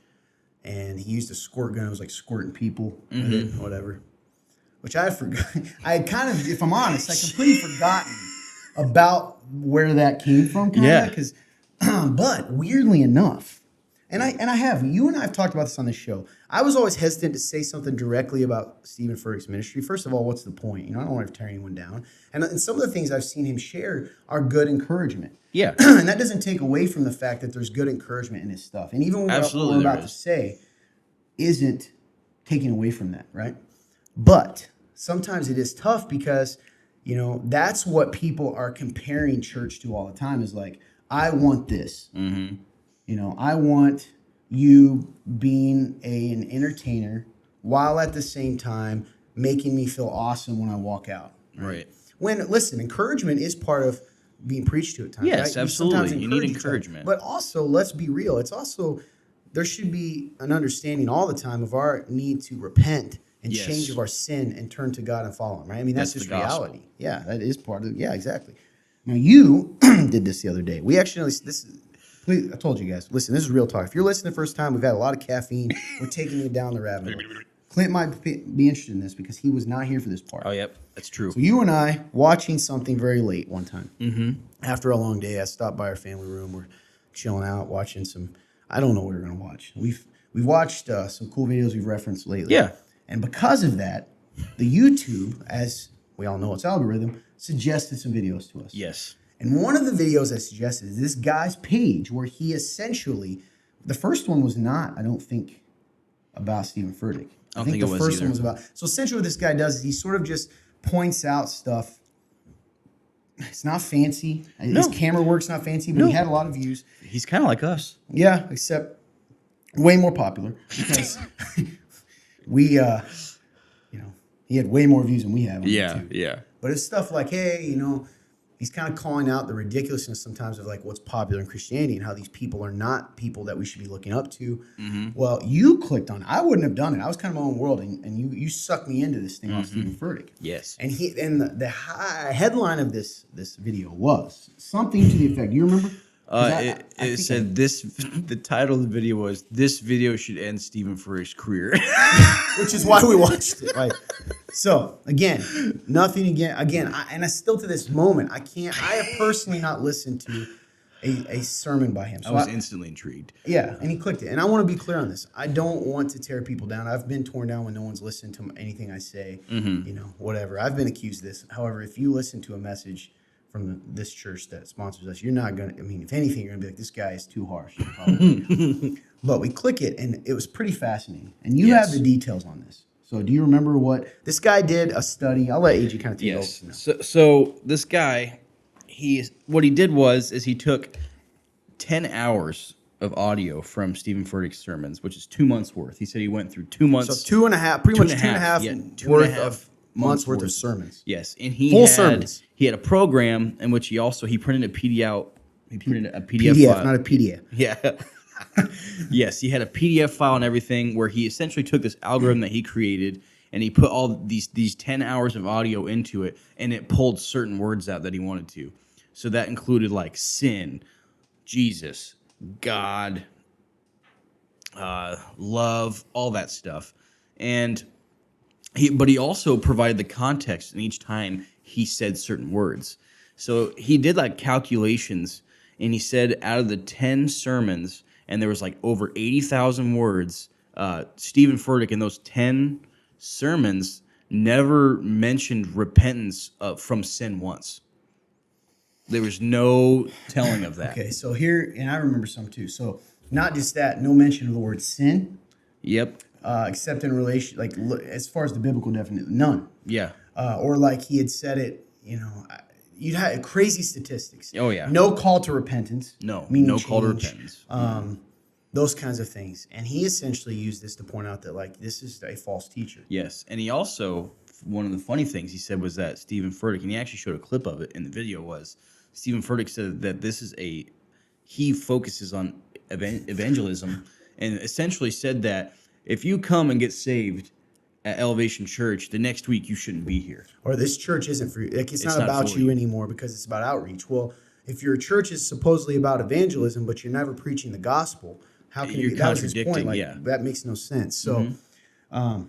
Speaker 1: and he used a squirt gun. It was like squirting people, with it, whatever. Which I forgot. I had kind of, if I'm honest, I completely forgotten about where that came from.
Speaker 2: Yeah.
Speaker 1: Because, but weirdly enough, and you and I have talked about this on this show. I was always hesitant to say something directly about Steven Furtick's ministry. First of all, what's the point? I don't want to tear anyone down. And some of the things I've seen him share are good encouragement.
Speaker 2: Yeah.
Speaker 1: And that doesn't take away from the fact that there's good encouragement in his stuff. And even what we're about to say isn't taking away from that, right? But sometimes it is tough because, that's what people are comparing church to all the time is like, I want this.
Speaker 2: Mm-hmm.
Speaker 1: I want you being an entertainer while at the same time making me feel awesome when I walk out.
Speaker 2: Right.
Speaker 1: When, listen, encouragement is part of being preached to at times.
Speaker 2: Yes,
Speaker 1: right?
Speaker 2: absolutely. You need encouragement.
Speaker 1: But also, let's be real. It's also, there should be an understanding all the time of our need to repent and change of our sin and turn to God and follow Him, right? I mean, that's just reality. Yeah, that is part of it. Yeah, exactly. Now, you did this the other day. We actually, please, I told you guys, listen, this is real talk. If you're listening the first time, we've had a lot of caffeine. We're taking you down the rabbit hole. Clint might be interested in this because he was not here for this part.
Speaker 2: Oh, yep. That's true.
Speaker 1: So you and I watching something very late one time.
Speaker 2: Mm-hmm.
Speaker 1: After a long day, I stopped by our family room. We're chilling out, watching some, I don't know what we're going to watch. We've watched some cool videos we've referenced lately.
Speaker 2: Yeah.
Speaker 1: And because of that, the YouTube, as we all know its algorithm, suggested some videos to us.
Speaker 2: Yes.
Speaker 1: And one of the videos I suggested is this guy's page where he essentially, the first one was not, I don't think, about Steven Furtick.
Speaker 2: I think the
Speaker 1: first one was about. So essentially what this guy does is he sort of just points out stuff. It's not fancy. His camera work's not fancy, but he had a lot of views.
Speaker 2: He's kind of like us.
Speaker 1: Yeah, except way more popular because we, he had way more views than we have on YouTube.
Speaker 2: Yeah.
Speaker 1: But it's stuff like, hey, he's kind of calling out the ridiculousness sometimes of like what's popular in Christianity and how these people are not people that we should be looking up to. Mm-hmm. Well, you clicked on it. I wouldn't have done it. I was kind of my own world, and you sucked me into this thing off Steven Furtick.
Speaker 2: Yes.
Speaker 1: And the headline of this video was something to the effect. Do you remember?
Speaker 2: It said the title of the video was "This video should end Steven Furtick's career,"
Speaker 1: which is why we watched it. Right. So again, nothing again. I still to this moment I have personally not listened to a sermon by him. So
Speaker 2: I was instantly intrigued.
Speaker 1: Yeah, and he clicked it. And I want to be clear on this. I don't want to tear people down. I've been torn down when no one's listened to anything I say. Whatever. I've been accused of this. However, if you listen to a message this church that sponsors us, you're not going to, I mean, if anything, you're going to be like, this guy is too harsh. Probably. But we click it, and it was pretty fascinating. And you have the details on this. So do you remember what this guy did a study? I'll let AG kind of take over.
Speaker 2: So this guy, what he did was he took 10 hours of audio from Steven Furtick's sermons, which is 2 months worth. He said he went through 2 months.
Speaker 1: So 2.5, pretty much 2.5 months worth of sermons.
Speaker 2: Yes, and
Speaker 1: sermons.
Speaker 2: He had a program in which he printed a PDF. He printed a PDF file.
Speaker 1: Not a PDF.
Speaker 2: Yeah. Yes, he had a PDF file and everything where he essentially took this algorithm that he created and he put all these 10 hours of audio into it, and it pulled certain words out that he wanted to. So that included like sin, Jesus, God, love, all that stuff. And he also provided the context in each time he said certain words. So he did like calculations, and he said out of the 10 sermons, and there was like over 80,000 words, Steven Furtick in those 10 sermons never mentioned repentance from sin once. There was no telling of that.
Speaker 1: Okay, so here, and I remember some too. So not just that, no mention of the word sin.
Speaker 2: Yep.
Speaker 1: Except in relation, like as far as the biblical definition, none.
Speaker 2: Yeah.
Speaker 1: Or like he had said it, you'd have crazy statistics.
Speaker 2: Oh yeah.
Speaker 1: No call to repentance.
Speaker 2: No
Speaker 1: change,
Speaker 2: call to repentance.
Speaker 1: Those kinds of things. And he essentially used this to point out that like this is a false teacher.
Speaker 2: Yes, and he also, one of the funny things he said was that Steven Furtick, and he actually showed a clip of it in the video, was Steven Furtick said that he focuses on evangelism, and essentially said that if you come and get saved at Elevation Church, the next week you shouldn't be here.
Speaker 1: Or this church isn't for you. Like it's not about you anymore because it's about outreach. Well, if your church is supposedly about evangelism, but you're never preaching the gospel, how can you? That was his point. Like, that makes no sense. So, that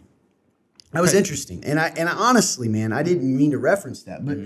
Speaker 1: was interesting. And I honestly, man, I didn't mean to reference that, but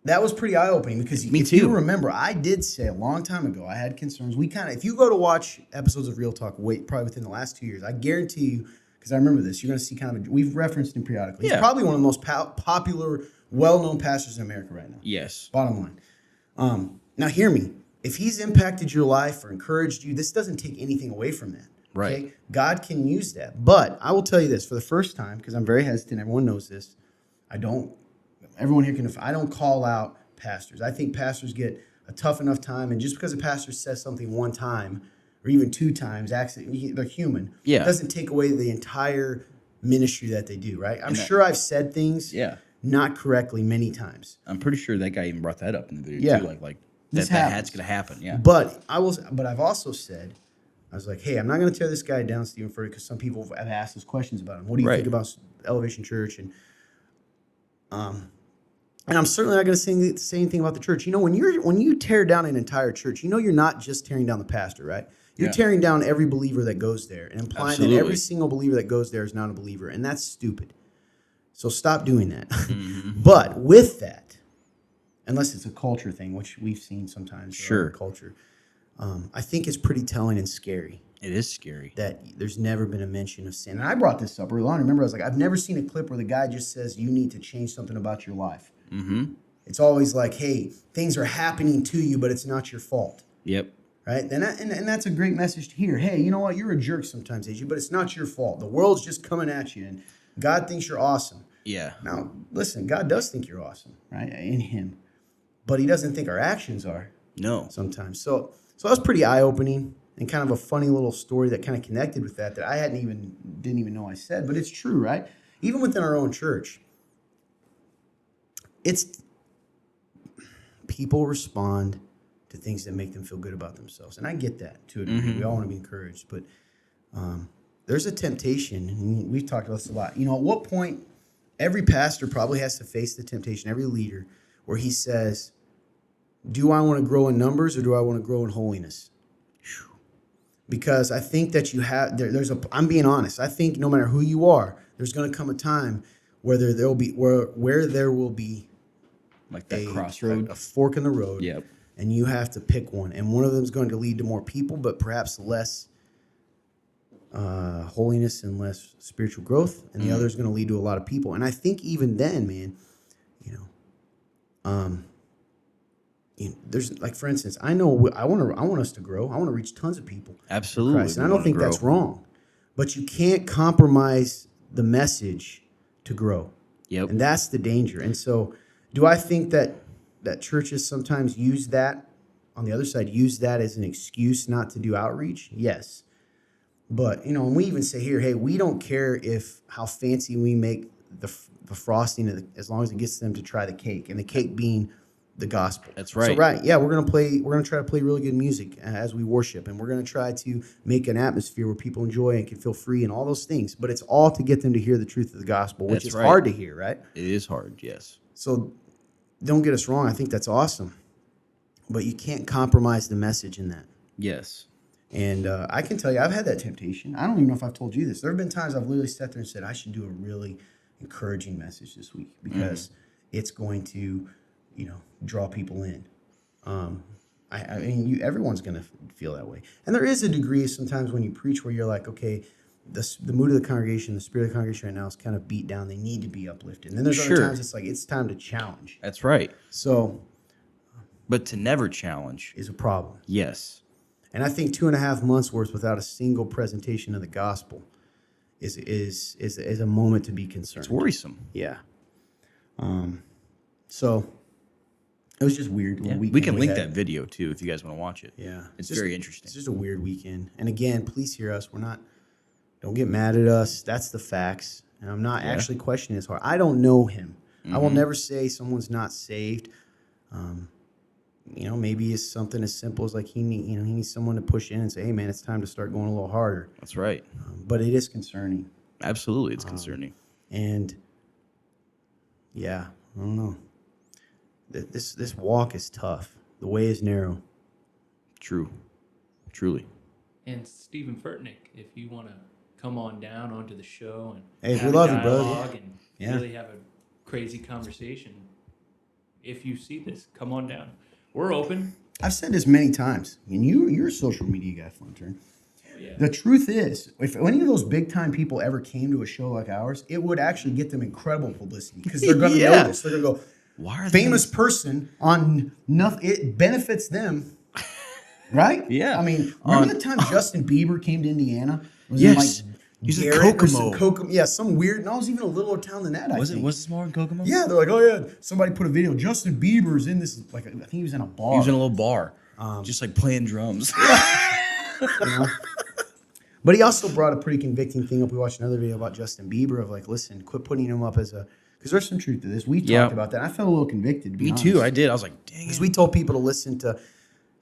Speaker 1: that was pretty eye opening because if you remember, I did say a long time ago I had concerns. If you go to watch episodes of Real Talk, probably within the last 2 years, I guarantee you, because I remember this, you're going to see we've referenced him periodically. He's probably one of the most popular, well-known pastors in America right now.
Speaker 2: Yes.
Speaker 1: Bottom line. Now hear me. If he's impacted your life or encouraged you, this doesn't take anything away from that.
Speaker 2: Right.
Speaker 1: Okay? God can use that. But I will tell you this, for the first time, because I'm very hesitant, everyone knows this, everyone here I don't call out pastors. I think pastors get a tough enough time, and just because a pastor says something one time or even 2 times, they're human.
Speaker 2: Yeah.
Speaker 1: It doesn't take away the entire ministry that they do, right? I'm sure I've said things not correctly many times.
Speaker 2: I'm pretty sure that guy even brought that up in the video too. Like that's gonna happen. Yeah.
Speaker 1: But I've also said, I was like, hey, I'm not gonna tear this guy down, Steven Furtick, because some people have asked us questions about him. What do you think about Elevation Church? And I'm certainly not going to say anything about the church. When you tear down an entire church, you're not just tearing down the pastor, right? You're tearing down every believer that goes there and implying that every single believer that goes there is not a believer, and that's stupid. So stop doing that. But with that, unless it's a culture thing, which we've seen sometimes,
Speaker 2: sure,
Speaker 1: culture, I think it's pretty telling and scary.
Speaker 2: It is scary
Speaker 1: that there's never been a mention of sin. And I brought this up early on. Remember, I was like, I've never seen a clip where the guy just says you need to change something about your life.
Speaker 2: Mm-hmm.
Speaker 1: It's always like, hey, things are happening to you, but it's not your fault.
Speaker 2: Yep.
Speaker 1: Right? And that's a great message to hear. Hey, you know what? You're a jerk sometimes, AJ, but it's not your fault. The world's just coming at you, and God thinks you're awesome.
Speaker 2: Yeah.
Speaker 1: Now, listen, God does think you're awesome, right? In him. But he doesn't think our actions are.
Speaker 2: No.
Speaker 1: Sometimes. So that was pretty eye-opening and kind of a funny little story that kind of connected with that I didn't even know I said. But it's true, right? Even within our own church, it's people respond to things that make them feel good about themselves. And I get that to a degree. We all want to be encouraged. But there's a temptation, and we've talked about this a lot. At what point every pastor probably has to face the temptation, every leader, where he says, do I want to grow in numbers or do I want to grow in holiness? Because I think that I'm being honest. I think no matter who you are, there's going to come a time where there will be
Speaker 2: like that crossroad,
Speaker 1: a fork in the road.
Speaker 2: Yep.
Speaker 1: And you have to pick one. And one of them is going to lead to more people, but perhaps less holiness and less spiritual growth. And the other is going to lead to a lot of people. And I think even then, man, there's like, for instance, I know I want us to grow. I want to reach tons of people for
Speaker 2: Absolutely,
Speaker 1: Christ,
Speaker 2: we
Speaker 1: and I don't
Speaker 2: want to
Speaker 1: think
Speaker 2: grow.
Speaker 1: that's wrong. But you can't compromise the message to grow,
Speaker 2: Yep.
Speaker 1: and that's the danger. And so, do I think that churches sometimes use that on the other side, use that as an excuse not to do outreach? Yes. But, and we even say here, hey, we don't care if how fancy we make the frosting as long as it gets them to try the cake, and the cake being the gospel.
Speaker 2: That's right.
Speaker 1: So, right, yeah, we're gonna try to play really good music as we worship, and we're gonna try to make an atmosphere where people enjoy and can feel free and all those things. But it's all to get them to hear the truth of the gospel, which
Speaker 2: That's
Speaker 1: is
Speaker 2: right.
Speaker 1: hard to hear, right?
Speaker 2: It is hard, yes.
Speaker 1: So, don't get us wrong. I think that's awesome, but you can't compromise the message in that.
Speaker 2: Yes.
Speaker 1: And I can tell you, I've had that temptation. I don't even know if I've told you this. There have been times I've literally sat there and said, I should do a really encouraging message this week because it's going to, draw people in. I mean, everyone's going to feel that way. And there is a degree sometimes when you preach where you're like, okay, the mood of the congregation, the spirit of the congregation right now is kind of beat down. They need to be uplifted. And then there's other times it's like, it's time to challenge.
Speaker 2: That's right.
Speaker 1: So.
Speaker 2: But to never challenge
Speaker 1: is a problem.
Speaker 2: Yes.
Speaker 1: And I think 2.5 months worth without a single presentation of the gospel is a moment to be concerned.
Speaker 2: It's worrisome.
Speaker 1: Yeah. So it was just weird.
Speaker 2: Yeah. We can link that video too if you guys want to watch it.
Speaker 1: Yeah.
Speaker 2: It's very interesting.
Speaker 1: It's just a weird weekend. And again, please hear us. Don't get mad at us. That's the facts. And I'm not actually questioning his heart. I don't know him. I will never say someone's not saved. Maybe it's something as simple as like he needs someone to push in and say, hey, man, it's time to start going a little harder.
Speaker 2: That's right.
Speaker 1: But it is concerning.
Speaker 2: Absolutely, it's concerning.
Speaker 1: And, yeah, I don't know. This walk is tough. The way is narrow.
Speaker 2: True. Truly.
Speaker 3: And Steven Furtick, if you want to come on down onto the show and
Speaker 1: hey,
Speaker 3: have
Speaker 1: we love
Speaker 3: a
Speaker 1: you, brother.
Speaker 3: dialogue and really have a crazy conversation, if you see this, come on down. We're open.
Speaker 1: I've said this many times, and you're a social media guy, Flintern.
Speaker 3: Yeah.
Speaker 1: The truth is, if any of those big time people ever came to a show like ours, it would actually get them incredible publicity because they're going to know this. They're going to go,
Speaker 2: why are
Speaker 1: famous person on nothing? It benefits them, right?
Speaker 2: Yeah.
Speaker 1: I mean, remember the time Justin Bieber came to Indiana? Was
Speaker 2: Yes.
Speaker 1: He's in
Speaker 2: Kokomo.
Speaker 1: Yeah, some weird. No, it was even a littler town than that.
Speaker 2: Was it smaller in Kokomo?
Speaker 1: Yeah, they're like, oh yeah, somebody put a video. Justin Bieber's in this. Like, I think he was in a bar.
Speaker 2: He was in a little bar, just like playing drums.
Speaker 1: But he also brought a pretty convicting thing up. We watched another video about Justin Bieber of like, listen, quit putting him up as a, because there's some truth to this. We talked about that. I felt a little convicted, to be honest.
Speaker 2: Me too. I did. I was like, dang it.
Speaker 1: Because we told people to listen to,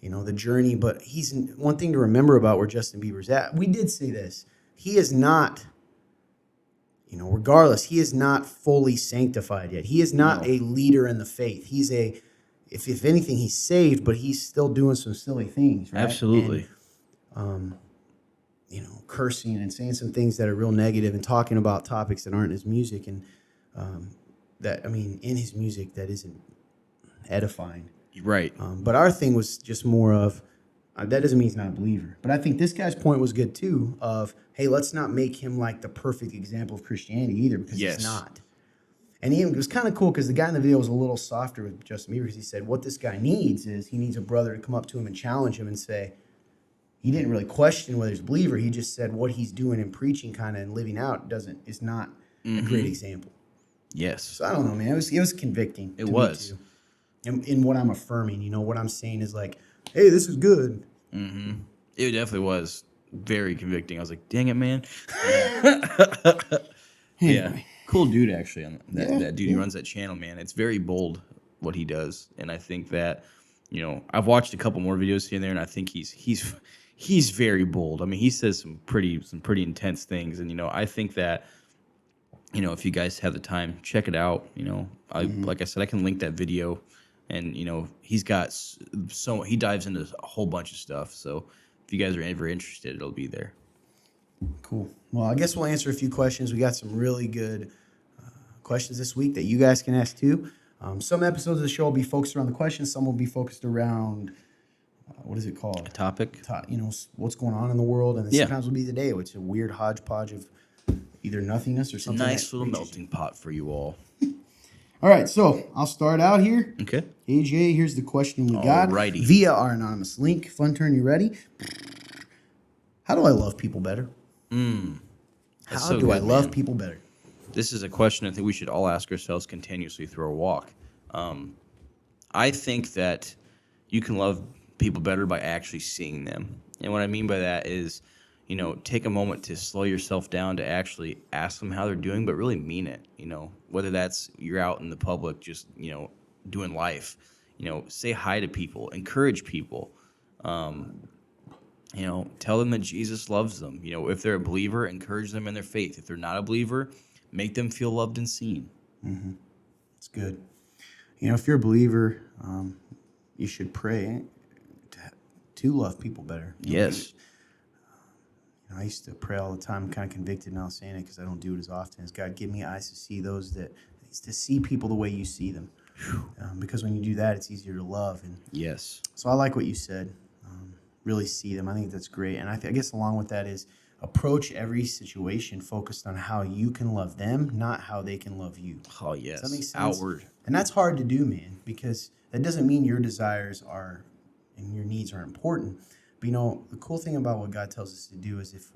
Speaker 1: the journey. But he's one thing to remember about where Justin Bieber's at. We did say this. He is not, regardless, he is not fully sanctified yet. He is not a leader in the faith. He's if anything, he's saved, but he's still doing some silly things, right?
Speaker 2: Absolutely.
Speaker 1: And, cursing and saying some things that are real negative and talking about topics that aren't his music and in his music that isn't edifying.
Speaker 2: Right.
Speaker 1: But our thing was just more of, that doesn't mean he's not a believer. But I think this guy's point was good too of, hey, let's not make him like the perfect example of Christianity either because he's not. And it was kind of cool because the guy in the video was a little softer with Justin Bieber because he said what this guy needs is he needs a brother to come up to him and challenge him and say, he didn't really question whether he's a believer. He just said what he's doing in preaching kind of and living out is not a great example.
Speaker 2: Yes.
Speaker 1: So I don't know, man. It was convicting.
Speaker 2: It was.
Speaker 1: In what I'm affirming, what I'm saying is like, hey, this is good.
Speaker 2: Mm-hmm. It definitely was very convicting. I was like, dang it, man. Yeah. Cool dude, actually. That dude, he runs that channel, man. It's very bold what he does. And I think that, I've watched a couple more videos here and there, and I think he's very bold. I mean, he says some pretty intense things. And, I think that, if you guys have the time, check it out. Like I said, I can link that video. And, he's got he dives into a whole bunch of stuff. So if you guys are ever interested, it'll be there.
Speaker 1: Cool. Well, I guess we'll answer a few questions. We got some really good questions this week that you guys can ask too. Some episodes of the show will be focused around the questions. Some will be focused around, what is it called?
Speaker 2: A topic.
Speaker 1: What's going on in the world. And then sometimes will be the day, which is a weird hodgepodge of either nothingness or something.
Speaker 2: Nice little melting pot for you all.
Speaker 1: All All right, so I'll start out here.
Speaker 2: Okay.
Speaker 1: AJ, here's the question we got
Speaker 2: Alrighty.
Speaker 1: via our anonymous link. Fun turn, you ready? How do I love people better? How
Speaker 2: so
Speaker 1: do I
Speaker 2: good,
Speaker 1: love
Speaker 2: man.
Speaker 1: people better?
Speaker 2: This is a question I think we should all ask ourselves continuously through our walk. I think that you can love people better by actually seeing them. And what I mean by that is, take a moment to slow yourself down to actually ask them how they're doing, but really mean it. Whether that's you're out in the public, just, doing life, say hi to people, encourage people. Tell them that Jesus loves them. If they're a believer, encourage them in their faith. If they're not a believer, make them feel loved and seen.
Speaker 1: It's good. If you're a believer, you should pray to love people better.
Speaker 2: Yes.
Speaker 1: I used to pray all the time. I'm kind of convicted now saying it because I don't do it as often. As God, give me eyes to see to see people the way you see them. Because when you do that, it's easier to love. And
Speaker 2: Yes.
Speaker 1: so I like what you said. Really see them. I think that's great. And I guess along with that is approach every situation focused on how you can love them, not how they can love you.
Speaker 2: Oh, yes.
Speaker 1: Does that make sense?
Speaker 2: Outward.
Speaker 1: And that's hard to do, man, because that doesn't mean your desires and your needs are important. But the cool thing about what God tells us to do is if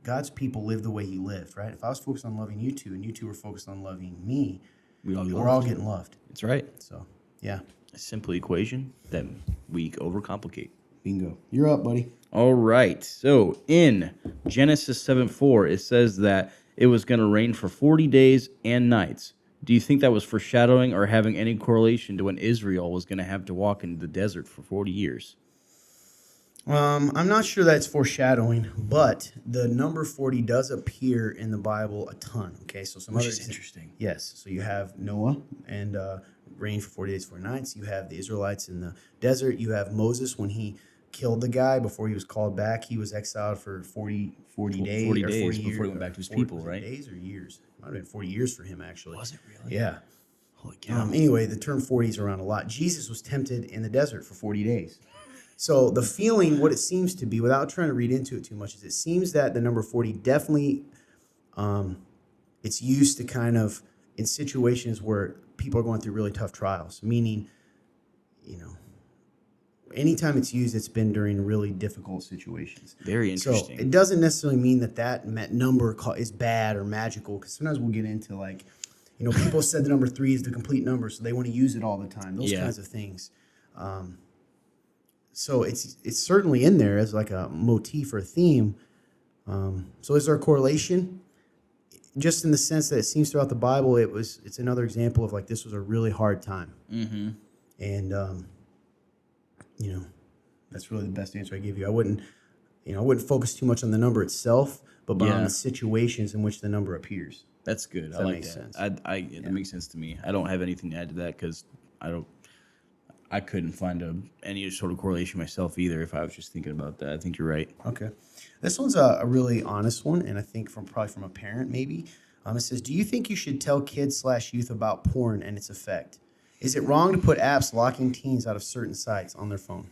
Speaker 1: God's people live the way He lived, right? If I was focused on loving you two and you two were focused on loving me, we're all getting loved.
Speaker 2: That's right.
Speaker 1: So, yeah.
Speaker 2: A simple equation that we overcomplicate.
Speaker 1: Bingo. You're up, buddy.
Speaker 2: All right. So in Genesis 7:4, it says that it was going to rain for 40 days and nights. Do you think that was foreshadowing or having any correlation to when Israel was going to have to walk in the desert for 40 years?
Speaker 1: I'm not sure that's foreshadowing, but the number 40 does appear in the Bible a ton. Okay, so
Speaker 2: Which is interesting.
Speaker 1: Yes, so you have Noah and rain for 40 days, 4 nights. You have the Israelites in the desert. You have Moses when he killed the guy before he was called back. He was exiled for 40 days.
Speaker 2: 40
Speaker 1: or
Speaker 2: days
Speaker 1: 40
Speaker 2: before he
Speaker 1: years,
Speaker 2: went back to his
Speaker 1: 40
Speaker 2: people, right?
Speaker 1: Days or years? Might have been 40 years for him, actually.
Speaker 2: Was it really?
Speaker 1: Yeah.
Speaker 2: Holy cow.
Speaker 1: Anyway, the term 40 is around a lot. Jesus was tempted in the desert for 40 days. So the feeling, what it seems to be, without trying to read into it too much, is it seems that the number 40 definitely, it's used to kind of, in situations where people are going through really tough trials, meaning, anytime it's used, it's been during really difficult situations.
Speaker 2: Very interesting.
Speaker 1: So it doesn't necessarily mean that number is bad or magical, because sometimes we'll get into people said the number 3 is the complete number, so they want to use it all the time. Those kinds of things. So it's certainly in there as like a motif or a theme. So is there a correlation? Just in the sense that it seems throughout the Bible, it's another example of like this was a really hard time.
Speaker 2: Mm-hmm.
Speaker 1: And that's really the best answer I give you. I wouldn't focus too much on the number itself, but on the situations in which the number appears.
Speaker 2: That's good. I like that. Sense. It makes sense to me. I don't have anything to add to that because I couldn't find any sort of correlation myself either if I was just thinking about that. I think you're right.
Speaker 1: Okay. This one's a really honest one, and I think probably from a parent maybe. It says, do you think you should tell kids/youth about porn and its effect? Is it wrong to put apps locking teens out of certain sites on their phone?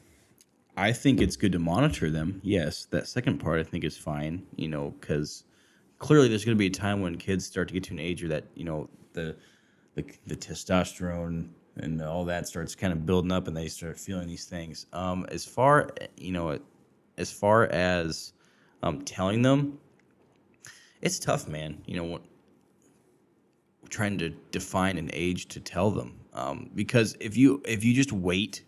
Speaker 2: I think it's good to monitor them. Yes, that second part I think is fine, because clearly there's going to be a time when kids start to get to an age where that, the testosterone and all that starts kind of building up and they start feeling these things. As far as telling them, it's tough, man. Trying to define an age to tell them, because if you just wait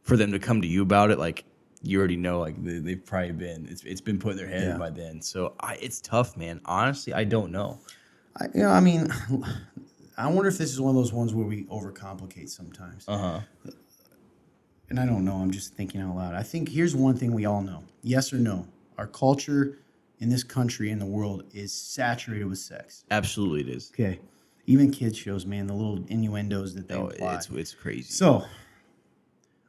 Speaker 2: for them to come to you about it, like you already know, like they've probably been it's been put in their head by then. So it's tough, man. Honestly, I don't know.
Speaker 1: I wonder if this is one of those ones where we overcomplicate sometimes. And I don't know. I'm just thinking out loud. I think here's one thing we all know. Yes or no? Our culture in this country and the world is saturated with sex.
Speaker 2: Absolutely, it is.
Speaker 1: Okay. Even kids shows, man, the little innuendos that they imply.
Speaker 2: It's crazy.
Speaker 1: So,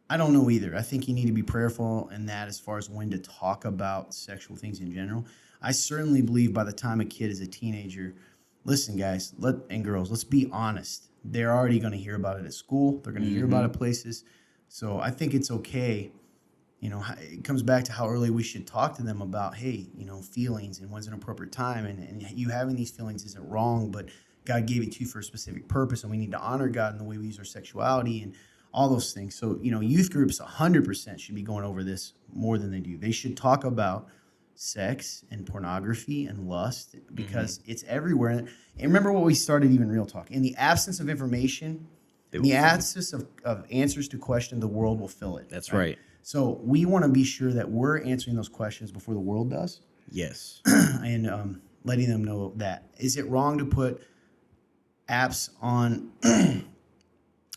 Speaker 1: I don't know either. I think you need to be prayerful in that as far as when to talk about sexual things in general. I certainly believe by the time a kid is a teenager, listen, guys, and girls, let's be honest. They're already going to hear about it at school. They're going to hear about it places. So I think it's okay. It comes back to how early we should talk to them about, hey, feelings and when's an appropriate time. And you having these feelings isn't wrong, but God gave it to you for a specific purpose, and we need to honor God in the way we use our sexuality and all those things. So, youth groups 100% should be going over this more than they do. They should talk about sex and pornography and lust because it's everywhere. And remember what we started even Real Talk. In the absence of information, in the absence of answers to questions, the world will fill it.
Speaker 2: That's right.
Speaker 1: So we want to be sure that we're answering those questions before the world does.
Speaker 2: Yes.
Speaker 1: And letting them know that. Is it wrong to put apps on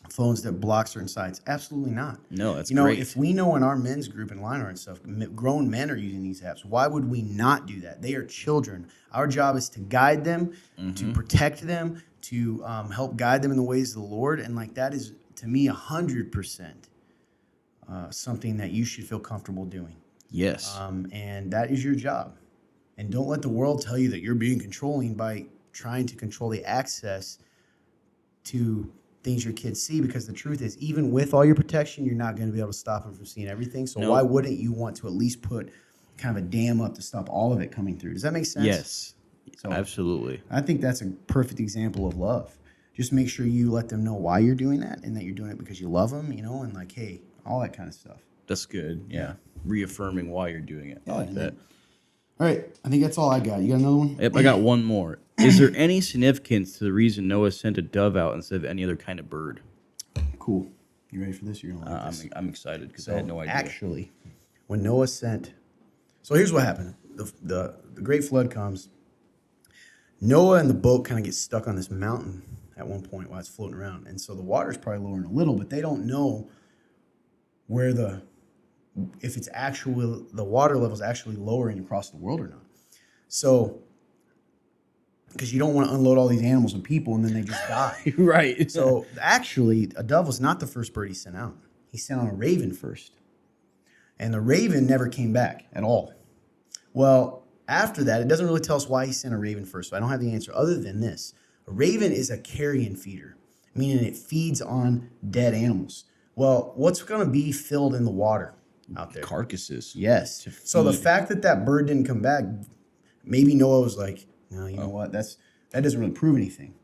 Speaker 1: phones that block certain sites? Absolutely not.
Speaker 2: No, that's great.
Speaker 1: If we know in our men's group and Lionheart and stuff, grown men are using these apps, why would we not do that? They are children. Our job is to guide them, to protect them, to help guide them in the ways of the Lord. And that is, to me, 100% something that you should feel comfortable doing.
Speaker 2: Yes.
Speaker 1: And that is your job. And don't let the world tell you that you're being controlling by trying to control the access to things your kids see, because the truth is, even with all your protection, you're not going to be able to stop them from seeing everything. So why wouldn't you want to at least put kind of a dam up to stop all of it coming through? Does that make sense?
Speaker 2: Yes. So absolutely.
Speaker 1: I think that's a perfect example of love. Just make sure you let them know why you're doing that and that you're doing it because you love them, and hey, all that kind of stuff.
Speaker 2: That's good. Yeah. Reaffirming why you're doing it. I like that.
Speaker 1: All right. I think that's all I got. You got another one?
Speaker 2: Yep, I got one more. Is there any significance to the reason Noah sent a dove out instead of any other kind of bird?
Speaker 1: Cool. You ready for this? You're gonna like this.
Speaker 2: I'm excited because I had no idea.
Speaker 1: Actually, when Noah sent, so here's what happened: the great flood comes. Noah and the boat kind of get stuck on this mountain at one point while it's floating around, and so the water's probably lowering a little, but they don't know where if it's actually the water level is actually lowering across the world or not. So, because you don't want to unload all these animals and people and then they just die.
Speaker 2: Right.
Speaker 1: So actually, a dove was not the first bird he sent out. He sent out a raven first. And the raven never came back at all. Well, after that, it doesn't really tell us why he sent a raven first. So I don't have the answer other than this. A raven is a carrion feeder, meaning it feeds on dead animals. Well, what's going to be filled in the water out there?
Speaker 2: Carcasses.
Speaker 1: Yes. So the fact that bird didn't come back, maybe Noah was like, no, you know what? That doesn't really prove anything.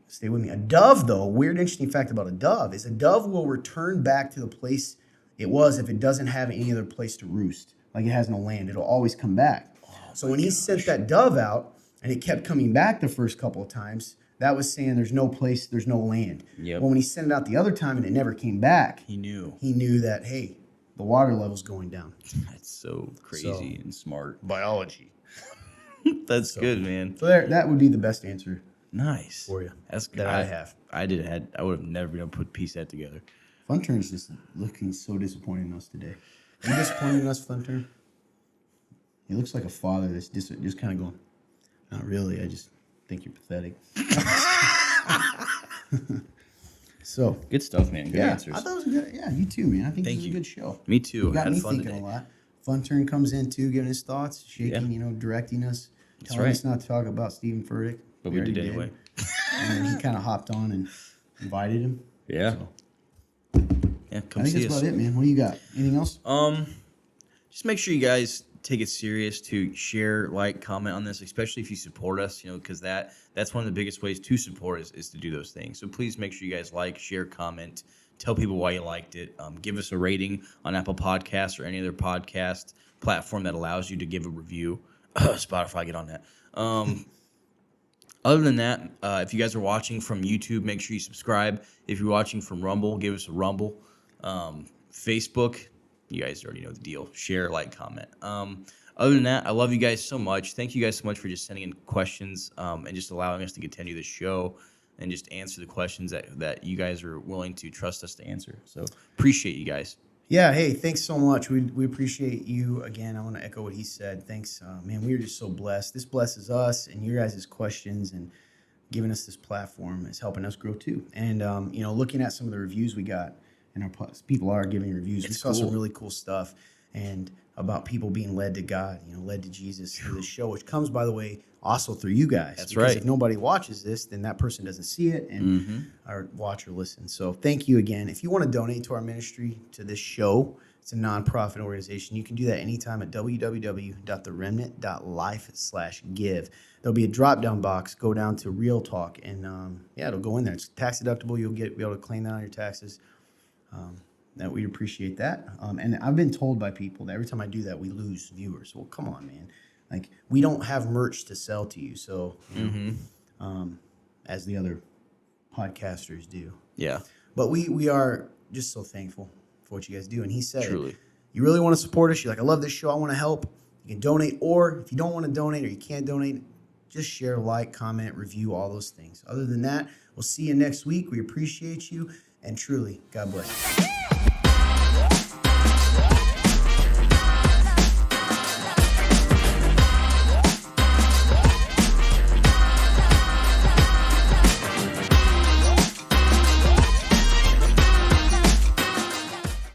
Speaker 1: Stay with me. A dove, though, weird, interesting fact about a dove is a dove will return back to the place it was if it doesn't have any other place to roost. Like it has no land. It'll always come back. So when he sent that dove out and it kept coming back the first couple of times, that was saying there's no place, there's no land.
Speaker 2: Yep.
Speaker 1: Well, when he sent it out the other time and it never came back,
Speaker 2: He knew.
Speaker 1: he knew that, hey, the water level's going down.
Speaker 2: That's so crazy and smart.
Speaker 1: Biology.
Speaker 2: That's good, man.
Speaker 1: So that would be the best answer
Speaker 2: Nice.
Speaker 1: for you.
Speaker 2: That's good.
Speaker 1: That I have.
Speaker 2: I would have never been able to piece that together.
Speaker 1: Fun Turn's just looking so disappointed in us today. Are you disappointed in us, Fun Turn? He looks like a father that's just kind of going, not really. I just think you're pathetic. So
Speaker 2: Good stuff, man. Good answers.
Speaker 1: I thought it was good. Yeah, you too, man. I think
Speaker 2: Thank
Speaker 1: this is
Speaker 2: you.
Speaker 1: a good show.
Speaker 2: Me too.
Speaker 1: You got
Speaker 2: Had
Speaker 1: me
Speaker 2: fun
Speaker 1: thinking
Speaker 2: today.
Speaker 1: a lot. Fun Turn comes in too, giving his thoughts, shaking, directing us, telling
Speaker 2: right.
Speaker 1: us not to talk about Steven Furtick.
Speaker 2: But we
Speaker 1: already
Speaker 2: did anyway.
Speaker 1: And then he kind of hopped on and invited him.
Speaker 2: Yeah.
Speaker 1: So,
Speaker 2: Yeah,
Speaker 1: I
Speaker 2: come
Speaker 1: think
Speaker 2: see
Speaker 1: that's
Speaker 2: us.
Speaker 1: about it, man. What do you got? Anything else?
Speaker 2: Just make sure you guys take it serious to share, like, comment on this, especially if you support us, because that's one of the biggest ways to support is to do those things. So please make sure you guys like, share, comment, tell people why you liked it. Give us a rating on Apple Podcasts or any other podcast platform that allows you to give a review. Spotify, get on that. Other than that, if you guys are watching from YouTube, make sure you subscribe. If you're watching from Rumble, give us a Rumble. Facebook, you guys already know the deal. Share, like, comment. Other than that, I love you guys so much. Thank you guys so much for just sending in questions and just allowing us to continue the show and just answer the questions that you guys are willing to trust us to answer. So appreciate you guys.
Speaker 1: Yeah, hey, thanks so much. We appreciate you. Again, I want to echo what he said. Thanks, man. We are just so blessed. This blesses us, and your guys' questions and giving us this platform is helping us grow too. And, looking at some of the reviews we got, and people are giving reviews. We saw some really cool stuff and about people being led to God, led to Jesus through this show, which comes, by the way, also through you guys.
Speaker 2: That's
Speaker 1: because
Speaker 2: right.
Speaker 1: If nobody watches this, then that person doesn't see it or watch or listen. So thank you again. If you want to donate to our ministry, to this show, It's a nonprofit organization. You can do that anytime at www.theremnant.life/give. There'll be a drop-down box. Go down to Real Talk, and it'll go in there. It's tax deductible. You'll be able to claim that on your taxes. That we'd appreciate that. And I've been told by people that every time I do that, we lose viewers. Well, come on, man. Like, we don't have merch to sell to you, so as the other podcasters do.
Speaker 2: Yeah.
Speaker 1: But we are just so thankful for what you guys do. And he said,
Speaker 2: Truly.
Speaker 1: you really want to support us? You're like, I love this show. I want to help. You can donate. Or if you don't want to donate or you can't donate, just share, like, comment, review, all those things. Other than that, we'll see you next week. We appreciate you. And truly, God bless you.